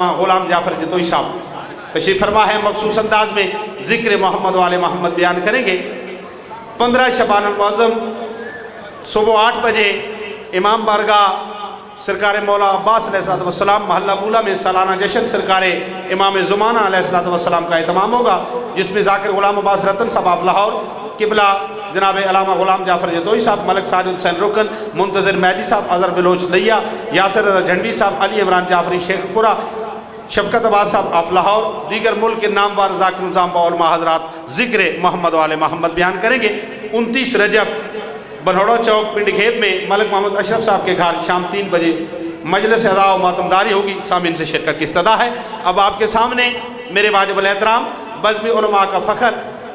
غلام جعفر جتوئی صاحب تشریف فرما ہے، مخصوص انداز میں ذکر محمد والے محمد بیان کریں گے۔ 15 شعبان المعظم صبح 8 بجے امام بارگاہ سرکار مولا عباس علیہ السلام محلہ مولا میں سالانہ جشن سرکار امام زمانہ علیہ السلام کا اہتمام ہوگا، جس میں ذاکر غلام عباس رتن صاحب آف لاہور، قبلہ جناب علامہ غلام جعفر جتوئی صاحب، ملک ساجد حسین رکن، منتظر مہدی صاحب، اظہر بلوچ لیا، یاسر رضا جھنڈی صاحب، علی عمران جعفری شیخ پورہ، شفقت عباس صاحب آف لاہور، دیگر ملک کے نامور ذاکر نظام با علماء حضرات ذکر محمد والے محمد بیان کریں گے۔ 29 رجب بنہوڑا چوک پنڈ گھیب میں ملک محمد اشرف صاحب کے گھر شام 3 بجے مجلس ادا و ماتمداری ہوگی، سامعین سے شرکت کی استدعا ہے۔ اب آپ کے سامنے میرے واجب الاحترام بزم علماء کا فخر،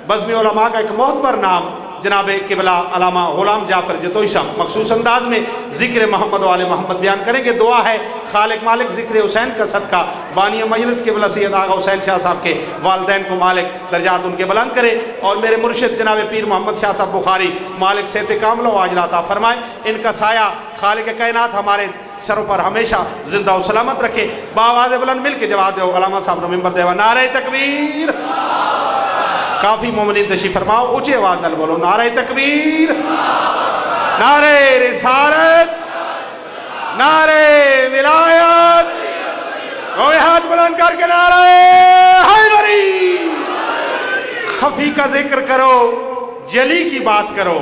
بزم علماء کا ایک معتبر نام جناب قبلہ علامہ غلام جعفر جتوئی صاحب مخصوص انداز میں ذکر محمد والے محمد بیان کریں گے۔ دعا ہے خالق مالک ذکر حسین کا صدقہ بانی مجلس قبلہ سید آغا حسین شاہ صاحب کے والدین کو مالک درجات ان کے بلند کرے، اور میرے مرشد جناب پیر محمد شاہ صاحب بخاری مالک صحت کاملہ و عاجلہ عطا فرمائے، ان کا سایہ خالق کائنات ہمارے سروں پر ہمیشہ زندہ و سلامت رکھے۔ بآواز بلند مل کے جواب دو علامہ صاحب نے ممبر دیوا نعرہ تکبیر۔ کافی مومنین تشریف فرماؤ، اونچی آواز نال بولو نعرہ تکبیر، نعرہ رسالت، نعرہ ولایت، روئے ہاتھ بلند کر کے نعرہ حیدری۔ خفی کا ذکر کرو، جلی کی بات کرو۔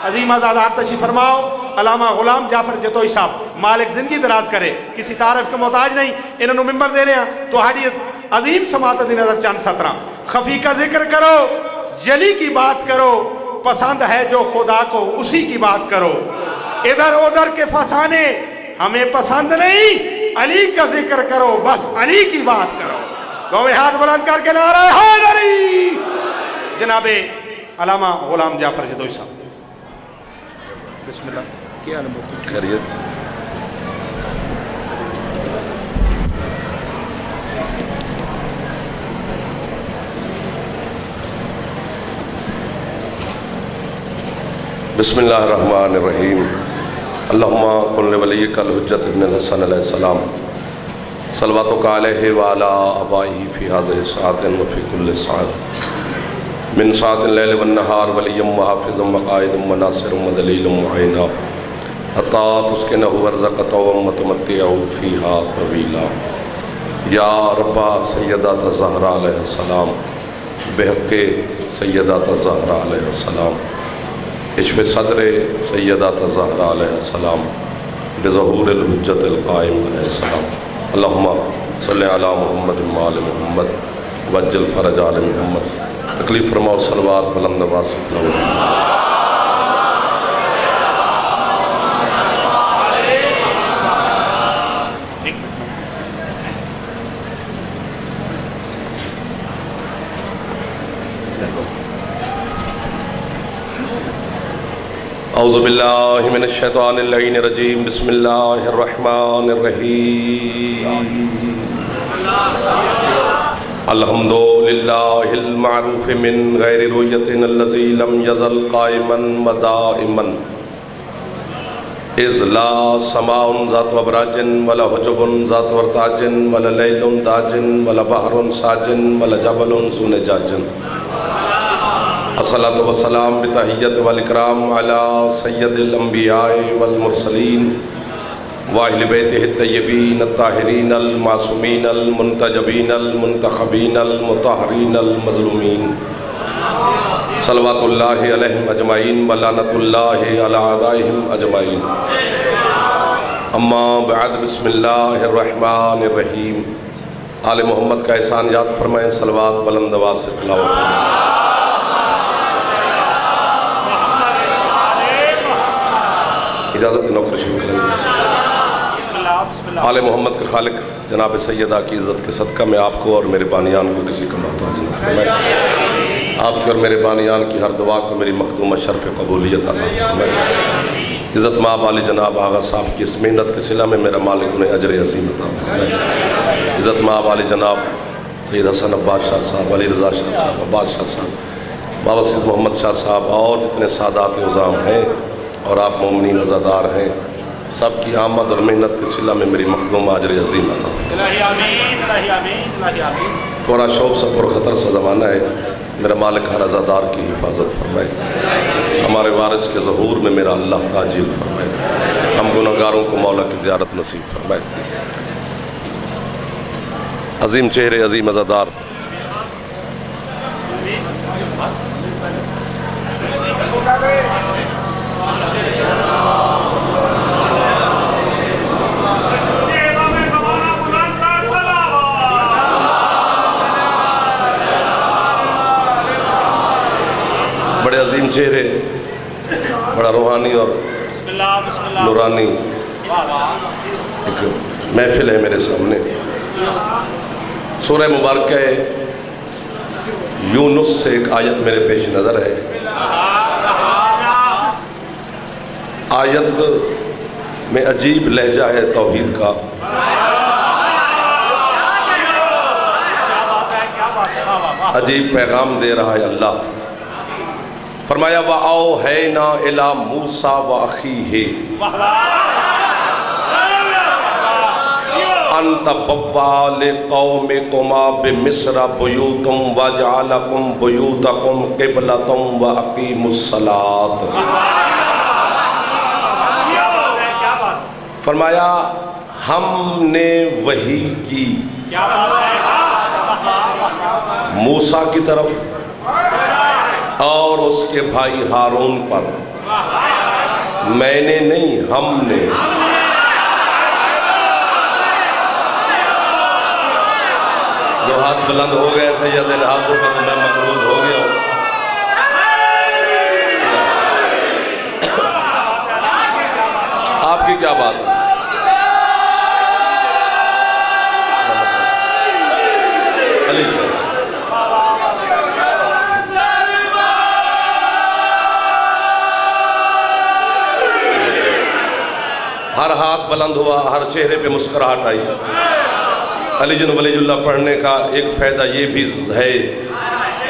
عظیم آزادار تشریف فرماؤ، علامہ غلام جعفر جتوئی صاحب مالک زندگی دراز کرے، کسی تعارف کے محتاج نہیں، انہوں نے ممبر دے رہے ہیں تو ہاڑی عظیم سماعت دی نظر چند 17۔ خفی کا ذکر کرو، جلی کی بات کرو، پسند ہے جو خدا کو اسی کی بات کرو، ادھر ادھر کے فسانے ہمیں پسند نہیں، علی کا ذکر کرو، بس علی کی بات کرو۔ دونوں ہاتھ بلند کر کے نعرہ حیدری۔ جناب علامہ غلام جعفر جتوئی صاحب بسم اللہ۔ کیا خیریت؟ بسم اللہ الرحمن الرحیم۔ اللہم کن لولیک الحجت ابن الحسن علیہ السلام صلواتک علیہ وعلی آبائہ فی ہذہ ساعۃ وفی کل ساعۃ من ساعۃ اللیل والنہار ولیم وحافظ وقائد وناصر ودلیل معینا حتی تسکنہ ورزقہ وتمتعہ فیہا طویلا۔ یا ربا سیدات الزہرا علیہ السلام بحق سیدات الزہرا علیہ السلام، اشف صدر سیدات الزہرا علیہ السلام بظہور الحجت القائم علیہ السلام۔ اللہم صلی علی محمد وآل محمد وعجل فرج آل محمد۔ تکلیف فرماؤ، صلوات بلند آواز سے تلاوت۔ اعوذ باللہ من الشیطان اللعین الرجیم، بسم اللہ الرحمن الرحیم۔ الحمدللہ المعروف من غیر رؤیت الذی لم یزل قائما ودائما، اذ لا سماء ذات ابراج ولا حجب ذات ورتاج ولا لیل داج ولا بحر ساج ولا جبل ذو نجاج۔ الصلاة والسلام بتحیت والاکرام علی سید الانبیاء والمرسلین واہل بیتہ الطیبین الطاہرین المعصومین المنتجبین المنتخبین المطہرین المظلومین، صلوات اللہ علیہم اجمعین ولعنت اللہ علی اعدائہم اجمعین۔ اما بعد، بسم اللہ الرحمن الرحیم۔ آل محمد کا احسان یاد فرمائیں، صلوات بلند آواز سے تلاوت فرمائیں۔ اجازت نوکر شروع کریں گے۔ آل محمد کے خالق جناب سیدہ کی عزت کے صدقہ میں آپ کو اور میرے بانیان کو کسی کا محتاج نہ فرمائے، آپ کے اور میرے بانیان کی ہر دعا کو میری مخدومہ شرف قبولیت عطا فرمائے۔ عزت مآب علی جناب آغا صاحب کی اس محنت کے صلہ میں میرا مالک انہیں اجر عظیم عطا فرمائے۔ عزت مآب علی جناب سید حسن عباس شاہ صاحب، علی رضا شاہ صاحب، عباس شاہ صاحب، بابا سید محمد شاہ صاحب اور جتنے سادات عظام ہیں اور آپ مومنین عزادار ہیں، سب کی آمد اور محنت کے صلہ میں میری مخدوم اجر عظیم عطا فرمائے۔ الہی آمین، الہی آمین، الہی آمین۔ تھوڑا شوق سے پر خطر سے زمانہ ہے، میرا مالک ہر عزادار کی حفاظت فرمائے، ہمارے وارث کے ظہور میں میرا اللہ تعجیل فرمائے، ہم گناہگاروں کو مولا کی زیارت نصیب فرمائے۔ عظیم چہرے، عظیم عزادار، بڑے عظیم چہرے، بڑا روحانی اور بسم اللہ، بسم اللہ، نورانی ایک محفل ہے میرے سامنے۔ سورہ مبارکہ یونس سے ایک آیت میرے پیش نظر ہے۔ آیت میں عجیب لہجہ ہے توحید کا، عجیب پیغام دے رہا ہے اللہ۔ فرمایا وَأَوْحَيْنَا إِلَى مُوسَىٰ وَأَخِيهِ أَن تَبَوَّآ لِقَوْمِكُمَا بِمِصْرَ بُيُوتًا وَاجْعَلَكُمْ بُيُوتَكُمْ قِبْلَةً وَأَقِيمُوا الصَّلَاةَ۔ فرمایا ہم نے وحی کی موسیٰ کی طرف اور اس کے بھائی ہارون پر، میں نے نہیں، ہم نے۔ جو ہاتھ بلند ہو گئے سید ان ہاتھوں پر تو میں مقروض ہو گیا ہوں۔ آپ کی کیا بات ہے؟ علی شاہ ہر ہاتھ بلند ہوا، ہر چہرے پہ مسکراہٹ آئی۔ علی جن ولی اللہ پڑھنے کا ایک فائدہ یہ بھی ہے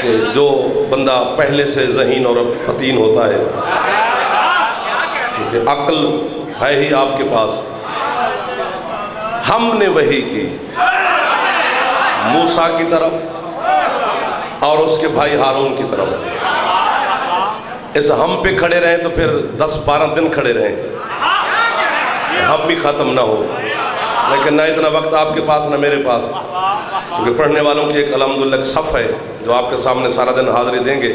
کہ جو بندہ پہلے سے ذہین اور فتین ہوتا ہے، کیونکہ عقل ہے ہی آپ کے پاس۔ ہم نے وحی کی موسیٰ کی طرف اور اس کے بھائی ہارون کی طرف۔ اس ہم پہ کھڑے رہیں تو پھر 10-12 دن کھڑے رہیں، ہم بھی ختم نہ ہو، لیکن نہ اتنا وقت آپ کے پاس نہ میرے پاس، کیونکہ پڑھنے والوں کی ایک الحمدللہ ایک صف ہے جو آپ کے سامنے سارا دن حاضری دیں گے۔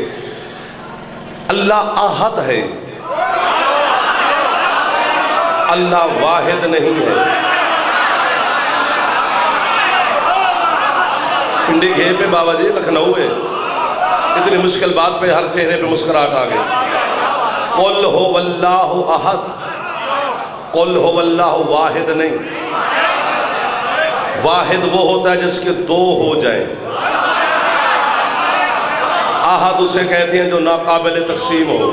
اللہ احد ہے، اللہ واحد نہیں ہے۔ پنڈی گھے پہ بابا جی لکھنؤ ہے، اتنی مشکل بات پہ ہر چہرے پہ مسکراہٹ آ گئی۔ قل هو اللہ احد، قل هو اللہ واحد نہیں۔ واحد وہ ہوتا ہے جس کے دو ہو جائیں، احد اسے کہتے ہیں جو ناقابل تقسیم ہو۔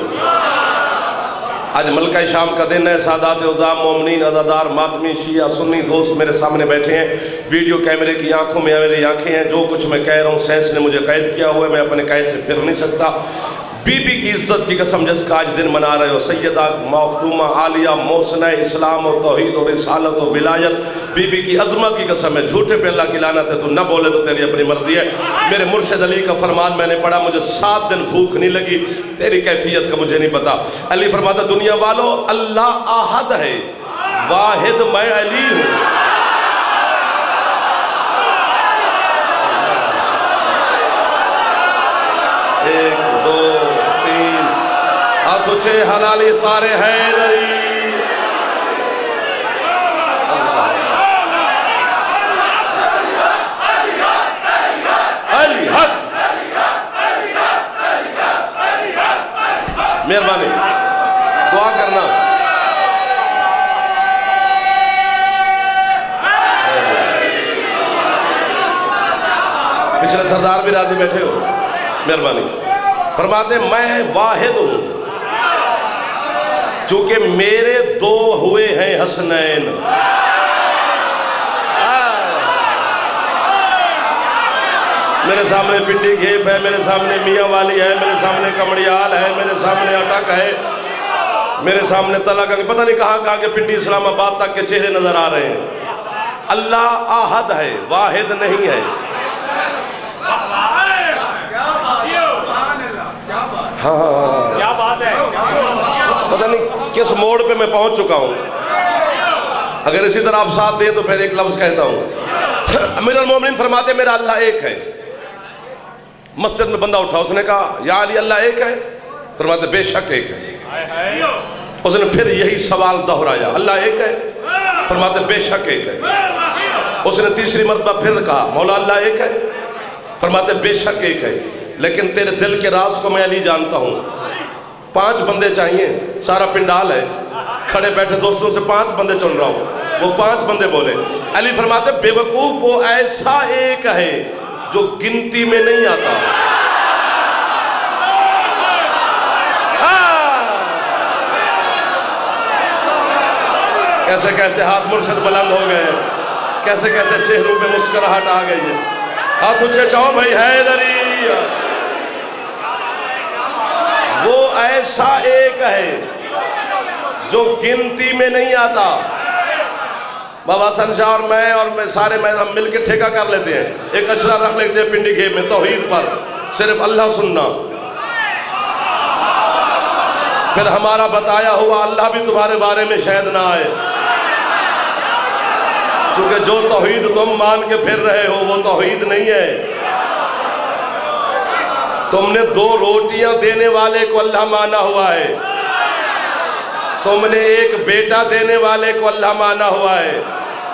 آج ملکہ شام کا دن ہے، سادات عظام، مومنین، عزادار، ماتمی، شیعہ، سنی دوست میرے سامنے بیٹھے ہیں، ویڈیو کیمرے کی آنکھوں میں میری آنکھیں ہیں، جو کچھ میں کہہ رہا ہوں سینس نے مجھے قید کیا ہوا ہے، میں اپنے قید سے پھر نہیں سکتا۔ بی بی کی عزت کی قسم جس کا آج دن منا رہے ہو، سیدہ مختومہ عالیہ محسنہ اسلام و توحید و رسالت و ولایت، بی بی کی عظمت کی قسم ہے، جھوٹے پہ اللہ کی لعنت ہے، تو نہ بولے تو تیری اپنی مرضی ہے۔ میرے مرشد علی کا فرمان میں نے پڑھا، مجھے 7 دن بھوک نہیں لگی، تیری کیفیت کا مجھے نہیں پتا۔ علی فرماتا دنیا والو اللہ احد ہے، واحد میں علی ہوں۔ ایک دو تین ہاتھوں چھے حلالی سارے حیدری۔ علی حق، مہربانی دعا کرنا۔ پچھلے سردار بھی راضی بیٹھے ہو، مہربانی۔ فرماتے میں واحد ہوں چونکہ میرے 2 ہوئے ہیں حسنین۔ میرے سامنے پنڈی گھیپ ہے، میرے سامنے میاں والی ہے، میرے سامنے کمڑیال ہے، میرے سامنے اٹک ہے، میرے سامنے طلع کا پتہ نہیں کہاں کہاں کے پنڈی اسلام آباد تک کے چہرے نظر آ رہے ہیں. اللہ احد ہے، واحد نہیں ہے. ہاں کیا بات ہے. پتہ نہیں کس موڑ پہ میں پہنچ چکا ہوں. اگر اسی طرح آپ ساتھ دیں تو پھر ایک لفظ کہتا ہوں. امیر المومنین فرماتے میرا اللہ ایک ہے. مسجد میں بندہ اٹھا، اس نے کہا یا علی اللہ ایک ہے؟ فرماتے بے شک ایک ہے. اس نے پھر یہی سوال دہرایا، اللہ ایک ہے؟ فرماتے بے شک ایک ہے. اس نے تیسری مرتبہ پھر کہا مولا اللہ ایک ہے؟ فرماتے بے شک ایک ہے، لیکن تیرے دل کے راز کو میں علی جانتا ہوں. 5 بندے چاہیے، سارا پنڈال ہے، کھڑے بیٹھے دوستوں سے 5 بندے چن رہا ہوں. وہ 5 بندے بولے. علی فرماتے بے وقوف وہ ایسا ایک ہے جو گنتی میں نہیں آتا. کیسے کیسے ہاتھ مرشد بلند ہو گئے، کیسے کیسے چہروں پہ مسکراہٹ آ گئی ہے. ہاتھ اونچے چاہو بھائی حیدری. وہ ایسا ایک ہے جو گنتی میں نہیں آتا. بابا حسن شاہ اور میں سارے ہم مل کے ٹھیکہ کر لیتے ہیں، ایک اشرا رکھ لیتے ہیں پنڈی گھیب میں توحید پر، صرف اللہ سننا. پھر ہمارا بتایا ہوا اللہ بھی تمہارے بارے میں شاید نہ آئے، کیونکہ جو توحید تم مان کے پھر رہے ہو وہ توحید نہیں ہے. تم نے 2 روٹیاں دینے والے کو اللہ مانا ہوا ہے، تم نے ایک بیٹا دینے والے کو اللہ مانا ہوا ہے،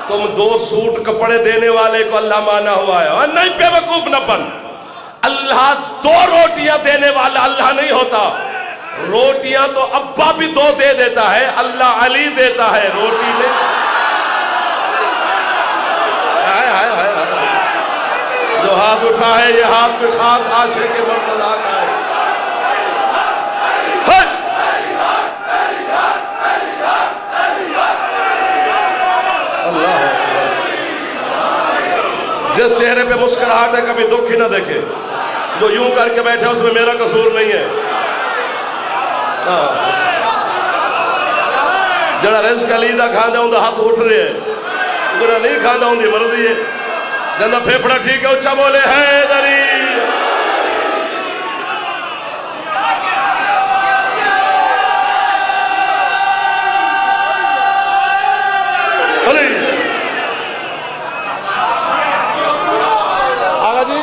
تم 2 سوٹ کپڑے دینے والے کو اللہ مانا ہوا ہے. اور نہیں بے وقوف نہ بن. اللہ 2 روٹیاں دینے والا اللہ نہیں ہوتا. روٹیاں تو ابا بھی 2 دے دیتا ہے، اللہ علی دیتا ہے روٹی میں. جو ہاتھ اٹھا ہے یہ ہاتھ کوئی خاص عاشق کے مرتضیٰ کا ہے. اللہ جس چہرے پہ مسکراہٹ ہے کبھی دکھ ہی نہ دیکھے. جو یوں کر کے بیٹھے اس میں میرا قصور نہیں ہے. جڑا رزق علی دا کھاندہ ہوں دا ہاتھ اٹھ رہے ہیں، جڑا نہیں کھاندہ ہوں دی مرضی ہے. جندہ پھیپڑا ٹھیک ہے اچھا بولے حیدری. آگا جی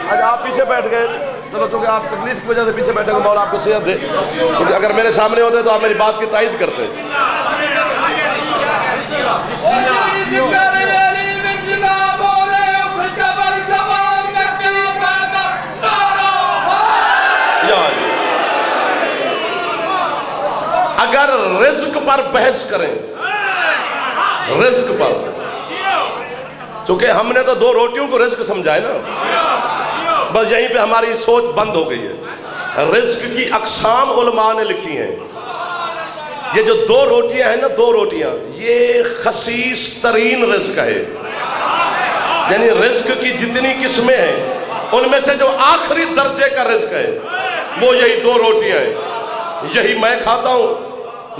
آج آپ پیچھے بیٹھ گئے، چلو چونکہ آپ تکلیف کی وجہ سے پیچھے بیٹھے گا، مولا آپ کو صحت دے. کیونکہ اگر میرے سامنے ہوتے تو آپ میری بات کی تائید کرتے. اگر رزق پر بحث کریں، رزق پر، چونکہ ہم نے تو 2 روٹیوں کو رزق سمجھا ہے نا، بس یہیں پہ ہماری سوچ بند ہو گئی ہے. رزق کی اقسام علماء نے لکھی ہیں. یہ جو 2 روٹیاں ہیں نا، 2 روٹیاں، یہ خصیص ترین رزق ہے. یعنی رزق کی جتنی قسمیں ہیں ان میں سے جو آخری درجے کا رزق ہے وہ یہی 2 روٹیاں ہیں. یہی میں کھاتا ہوں،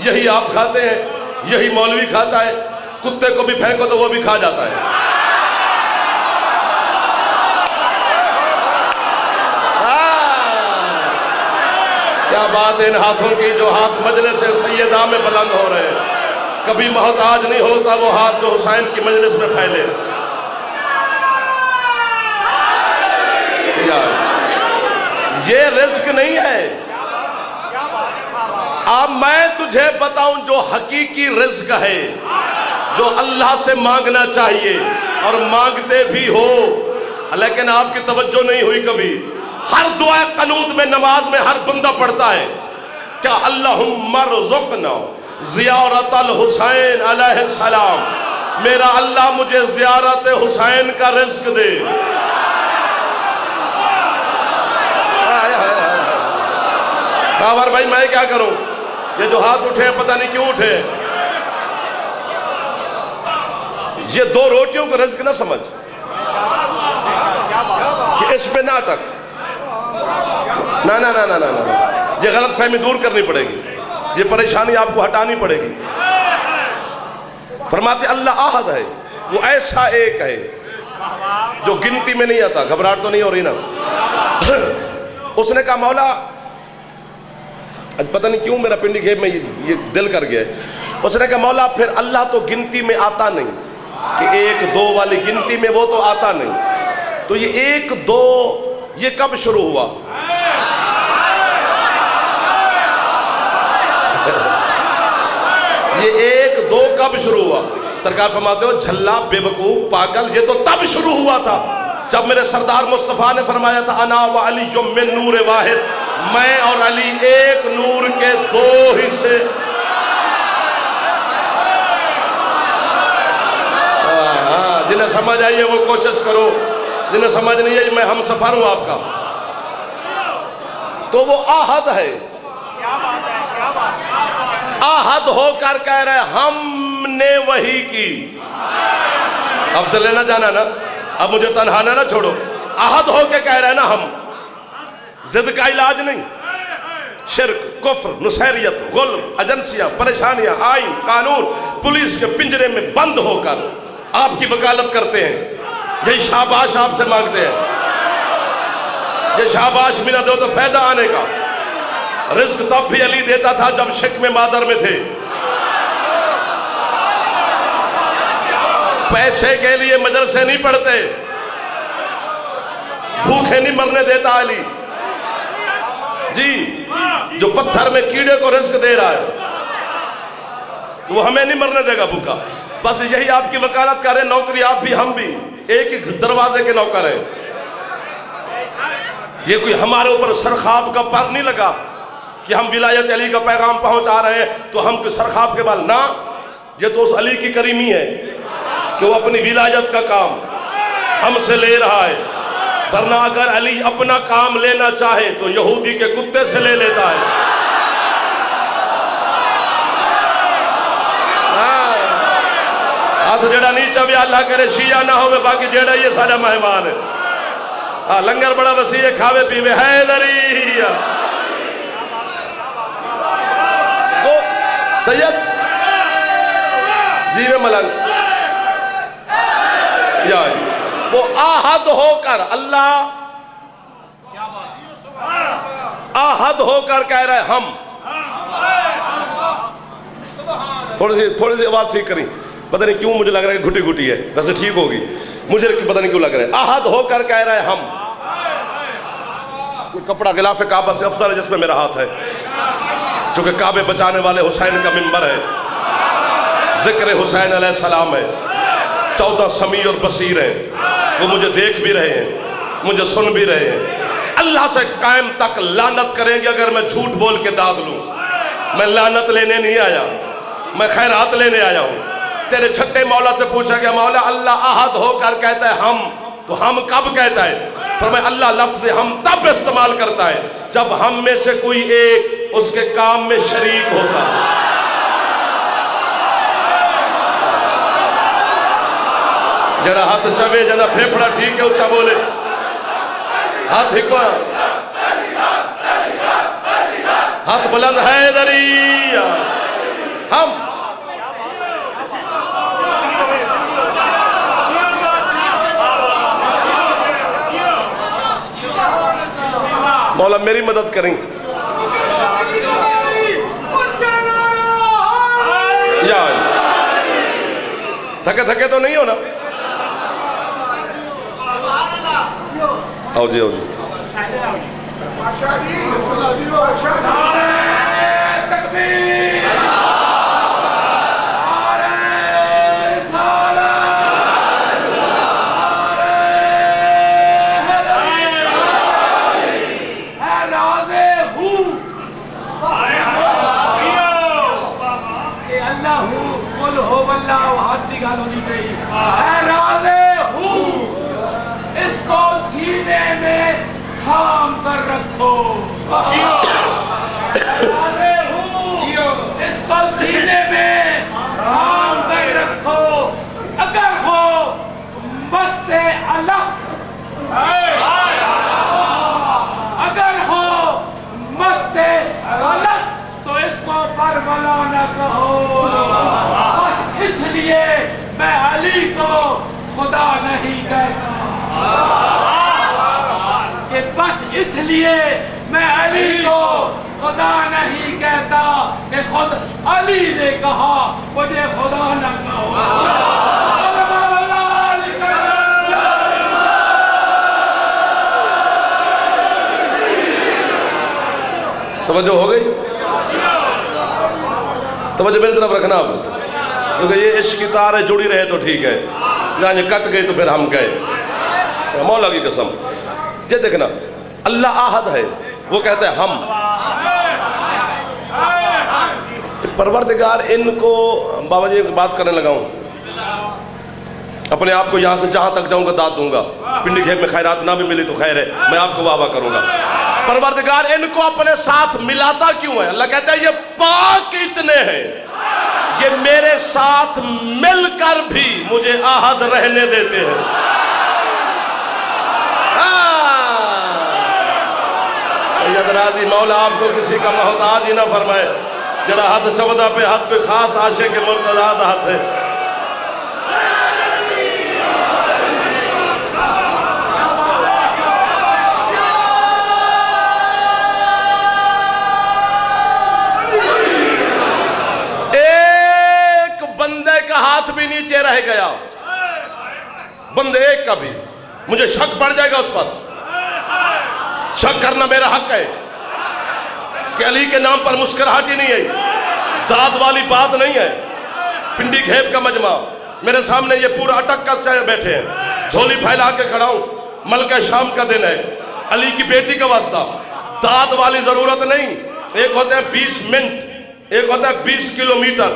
یہی آپ کھاتے ہیں، یہی مولوی کھاتا ہے. کتے کو بھی پھینکو تو وہ بھی کھا جاتا ہے. کیا بات ہے ان ہاتھوں کی جو ہاتھ مجلس سیدہ میں بلند ہو رہے ہیں. کبھی محتاج نہیں ہوتا وہ ہاتھ جو حسین کی مجلس میں پھیلے. یہ رزق نہیں ہے. اب میں تجھے بتاؤں جو حقیقی رزق ہے، جو اللہ سے مانگنا چاہیے اور مانگتے بھی ہو، لیکن آپ کی توجہ نہیں ہوئی کبھی. ہر دعا قنوت میں نماز میں ہر بندہ پڑھتا ہے کیا اللہم ارزقنا زیارت الحسین علیہ السلام. میرا اللہ مجھے زیارت حسین کا رزق دے. کاور بھائی میں کیا کروں؟ یہ جو ہاتھ اٹھے پتہ نہیں کیوں اٹھے. یہ 2 روٹیوں کو رزق نہ سمجھ کہ اس پہ نہ اٹک. نہ یہ غلط فہمی دور کرنی پڑے گی. یہ پریشانی آپ کو ہٹانی پڑے گی. فرماتے اللہ احد ہے، وہ ایسا ایک ہے جو گنتی میں نہیں آتا. گھبراہٹ تو نہیں ہو رہی نا؟ اس نے کہا مولا، پتہ نہیں کیوں میرا پنڈی گھیب میں یہ دل کر گیا ہے. اس نے کہا مولا پھر اللہ تو گنتی میں آتا نہیں، کہ ایک دو والی گنتی میں وہ تو آتا نہیں، تو یہ ایک دو یہ کب شروع ہوا؟ یہ ایک دو کب شروع ہوا؟ سرکار فرماتے ہو جھلا بے وقوف پاگل، یہ تو تب شروع ہوا تھا جب میرے سردار مصطفیٰ نے فرمایا تھا انا و علی من نور واحد، میں اور علی ایک نور کے دو حصے. جنہیں سمجھ آئیے وہ کوشش کرو، جنہیں سمجھ نہیں آئی میں ہم سفر ہوں آپ کا. تو وہ آہد ہے، آہد ہو کر کہہ رہے ہم نے وہی کی. اب چلے نہ جانا نا، اب مجھے تنہا نہ چھوڑو. آہد ہو کے کہہ رہے نا ہم. ضد کا علاج نہیں، شرک، کفر، نصیریت، غلب، ایجنسیاں، پریشانیاں، آئین، قانون، پولیس کے پنجرے میں بند ہو کر آپ کی وکالت کرتے ہیں. یہی شاباش آپ سے مانگتے ہیں. یہ شاباش بھی نہ دو تو فائدہ آنے کا. رزق تب بھی علی دیتا تھا جب شک میں مادر میں تھے. پیسے کے لیے مدرسے نہیں پڑھتے، بھوکے نہیں مرنے دیتا علی. جی جو پتھر میں کیڑے کو رزق دے رہا ہے وہ ہمیں نہیں مرنے دے گا بھوکا. بس یہی آپ کی وکالت کریں. نوکری آپ بھی ہم بھی ایک ہی دروازے کے نوکر ہیں. یہ کوئی ہمارے اوپر سرخاب کا پر نہیں لگا کہ ہم ولایت علی کا پیغام پہنچا رہے ہیں تو ہم کوئی سرخاب کے بال نہ. یہ تو اس علی کی کریمی ہے کہ وہ اپنی ولایت کا کام ہم سے لے رہا ہے. ورنہ اگر علی اپنا کام لینا چاہے تو یہودی کے کتے سے لے لیتا ہے. ہاتھ جڑا نیچا بھی اللہ کرے شیعہ نہ ہوئے، باقی جڑا یہ سارا مہمان ہے. ہاں لنگر بڑا وسیع ہے، کھاوے پیوے حیدری. تو سید جی میں ملنگ یا وہ آہد ہو کر اللہ آہد ہو کر کہہ رہے ہم. تھوڑی سی آواز ٹھیک کریں، پتہ نہیں کیوں مجھے لگ رہا ہے کہ گھٹی گھٹی ہے، ویسے ٹھیک ہوگی. مجھے پتہ نہیں کیوں لگ رہا ہے. آہد ہو کر کہہ رہے ہم. کپڑا غلاف کعبہ سے افضل ہے جس میں میرا ہاتھ ہے، چونکہ کعبے بچانے والے حسین کا منبر ہے. ذکر حسین علیہ السلام ہے. 14 سمیع اور بصیر ہیں، وہ مجھے دیکھ بھی رہے ہیں، مجھے سن بھی رہے ہیں. اللہ سے قائم تک لعنت کریں گے اگر میں جھوٹ بول کے داد لوں. میں لعنت لینے نہیں آیا، میں خیرات لینے آیا ہوں. تیرے چھٹے مولا سے پوچھا گیا مولا اللہ احد ہو کر کہتا ہے ہم، تو ہم کب کہتا ہے؟ فرمایا اللہ لفظ ہم تب استعمال کرتا ہے جب ہم میں سے کوئی ایک اس کے کام میں شریک ہوتا ہے. جڑا ہاتھ چوے جڑا پھیپڑا ٹھیک ہے اچھا بولے. ہاتھ ہکو، ہاتھ بلند حیدری. ہم مولا میری مدد کریں. یا تھکے تھکے تو نہیں ہو نا؟ آؤ جی آؤ جی. اس کو سینے میں تھام کر رکھو. اس کو سینے میں تھام کر رکھو. اگر ہو مست الف، اگر ہو مست الف تو اس کو پر میں علی کو خدا نہیں کہتا کہ بس اس لیے میں علی کو خدا نہیں کہتا کہ خود علی نے کہا مجھے خدا نہ کہو۔ توجہ ہو گئی؟ توجہ میری طرف رکھنا آپ، کیونکہ یہ عشق کی تاریں جڑی رہے تو ٹھیک ہے، جہاں یہ کٹ گئی تو پھر ہم گئے۔ مولا کی قسم، یہ دیکھنا اللہ احد ہے، وہ کہتے ہیں ہم۔ پروردگار ان کو، بابا جی بات کرنے لگا ہوں، اپنے آپ کو یہاں سے جہاں تک جاؤں گا داد دوں گا، پنڈی گھیب میں خیرات نہ بھی ملی تو خیر ہے، میں آپ کو واہ واہ کروں گا۔ پروردگار ان کو اپنے ساتھ ملاتا کیوں ہے؟ اللہ کہتا ہے یہ پاک اتنے ہیں، یہ میرے ساتھ مل کر بھی مجھے احد رہنے دیتے ہیں۔ سید راضی مولا آپ کو کسی کا محتاج ہی نہ فرمائے، جرا ہاتھ 14 پہ ہاتھ کوئی خاص عاشق کے مرتضی ہاتھ ہے۔ ہاتھ بھی نیچے رہ گیا، بندے ایک کا بھی، مجھے شک پڑ جائے گا اس پر۔ شک کرنا میرا حق ہے کہ علی کے نام پر مسکراہٹ ہی نہیں ہے، داد والی بات نہیں ہے۔ پنڈی گھیب کا مجمع میرے سامنے یہ پورا اٹک کا چاہے بیٹھے ہیں، جھولی پھیلا کے کھڑا ہوں، ملکہ شام کا دن ہے، علی کی بیٹی کا واسطہ، داد والی ضرورت نہیں۔ ایک ہوتے ہیں 20 منٹ، ایک ہوتا ہے 20 کلومیٹر۔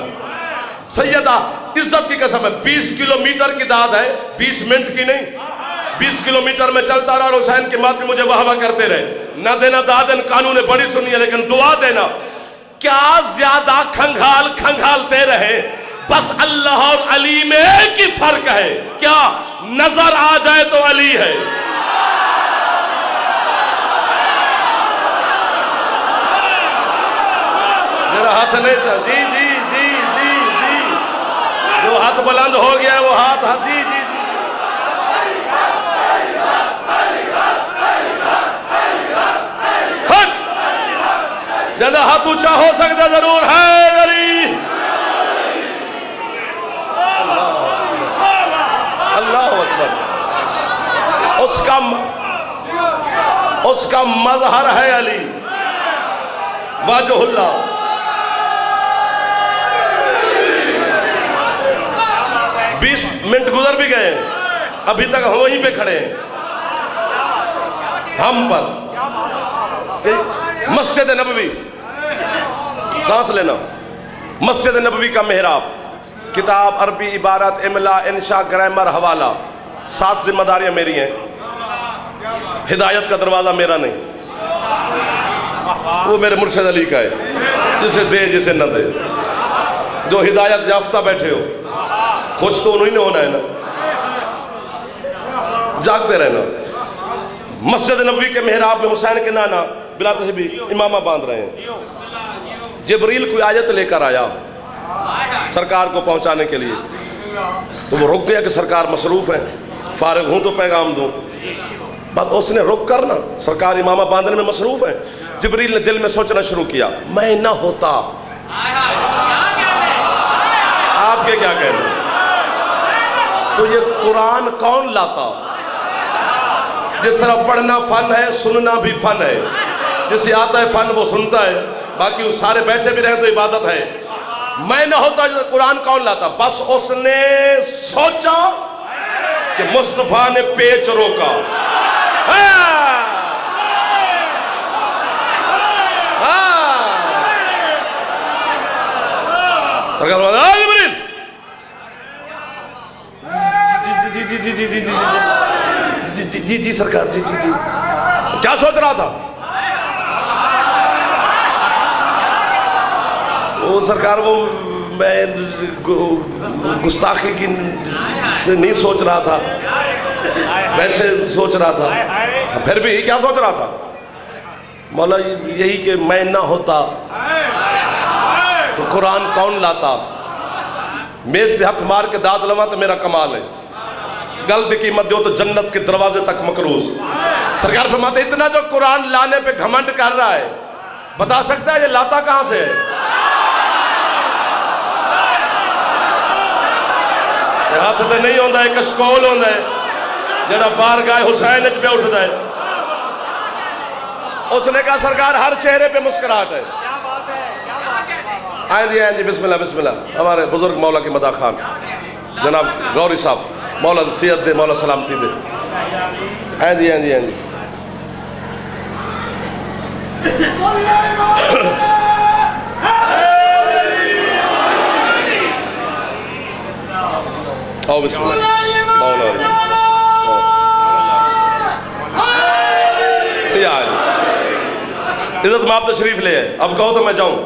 سیدہ عزت کی قسم ہے 20 کلومیٹر کی داد ہے، 20 منٹ کی نہیں۔ 20 کلومیٹر میں چلتا رہا، حسین کے مات میں مجھے واہ واہ کرتے رہے۔ نہ دینا دادن قانون بڑی سنی ہے، لیکن دعا دینا کیا زیادہ کھنگھال کھنگھالتے رہے، بس اللہ اور علی میں ایک ہی فرق ہے، کیا نظر آ جائے تو علی ہے۔ میرا ہاتھ نہیں چل، جی جی جی جی جی، جو ہاتھ بلند ہو گیا ہے وہ ہاتھ، جی جی جی، زیادہ ہاتھ اونچا ہو سکتا ضرور ہے علی۔ اللہ اکبر، اس کا مظہر ہے علی، واجہ اللہ۔ 20 منٹ گزر بھی گئے، ابھی تک ہم وہیں پہ کھڑے ہیں، ہم پر۔ مسجد نبوی، سانس لینا، مسجد نبوی کا محراب، کتاب، عربی، عبارت، املا، انشاء، گرامر، حوالہ، 7 ذمہ داریاں میری ہیں۔ ہدایت کا دروازہ میرا نہیں، وہ میرے مرشد علی کا ہے، جسے دے جسے نہ دے۔ جو ہدایت یافتہ بیٹھے ہو، خوش تو انہوں نے ہونا ہے نا، جاگتے رہنا۔ مسجد نبوی کے محراب میں حسین کے نانا بلا تحبی امامہ باندھ رہے ہیں۔ جبریل کوئی آیت لے کر آیا سرکار کو پہنچانے کے لیے، تو وہ رک گیا کہ سرکار مصروف ہیں، فارغ ہوں تو پیغام دوں۔ بات اس نے رک کر نا، سرکار امامہ باندھنے میں مصروف ہیں، جبریل نے دل میں سوچنا شروع کیا، میں نہ ہوتا آپ کے کیا کہنا، تو یہ قرآن کون لاتا؟ جس طرح پڑھنا فن ہے، سننا بھی فن ہے، جسے آتا ہے فن وہ سنتا ہے، باقی وہ سارے بیٹھے بھی رہے تو عبادت ہے۔ میں نہ ہوتا جو قرآن کون لاتا؟ بس اس نے سوچا کہ مصطفیٰ نے پیچ روکا۔ سرکار جبریل، جی جی جی جی جی جی جی جی سرکار، جی جی جی، کیا سوچ رہا تھا؟ وہ سرکار، وہ میں گستاخی کی سے نہیں سوچ رہا تھا، ویسے سوچ رہا تھا۔ پھر بھی کیا سوچ رہا تھا؟ مولا یہی کہ میں نہ ہوتا تو قرآن کون لاتا؟ میز دے ہاتھ مار کے داد لواں تو میرا کمال ہے، گل دی قیمت دیو تو جنت کے دروازے تک مقروض۔ سرکار فرماتے اتنا جو قرآن لانے پہ گھمنڈ کر رہا ہے، بتا سکتا ہے یہ لاتا کہاں سے ہے؟ یہ ہاتھ تے نہیں ہوندہ ہے، کشکول ہوندہ ہے جڑا بارگاہ حسین پہ اٹھتا ہے۔ اس نے کہا سرکار ہر چہرے پہ مسکراہٹ ہے۔ آئیں جی بسم اللہ بسم اللہ، ہمارے بزرگ مولا کی مداح خان جناب غوری صاحب، مولا سیرت دے، مولا سلامتی دے۔ آئیں جی آؤ بسم اللہ مولا عزت مآب تشریف لے ہے، اب کہو تو میں جاؤں۔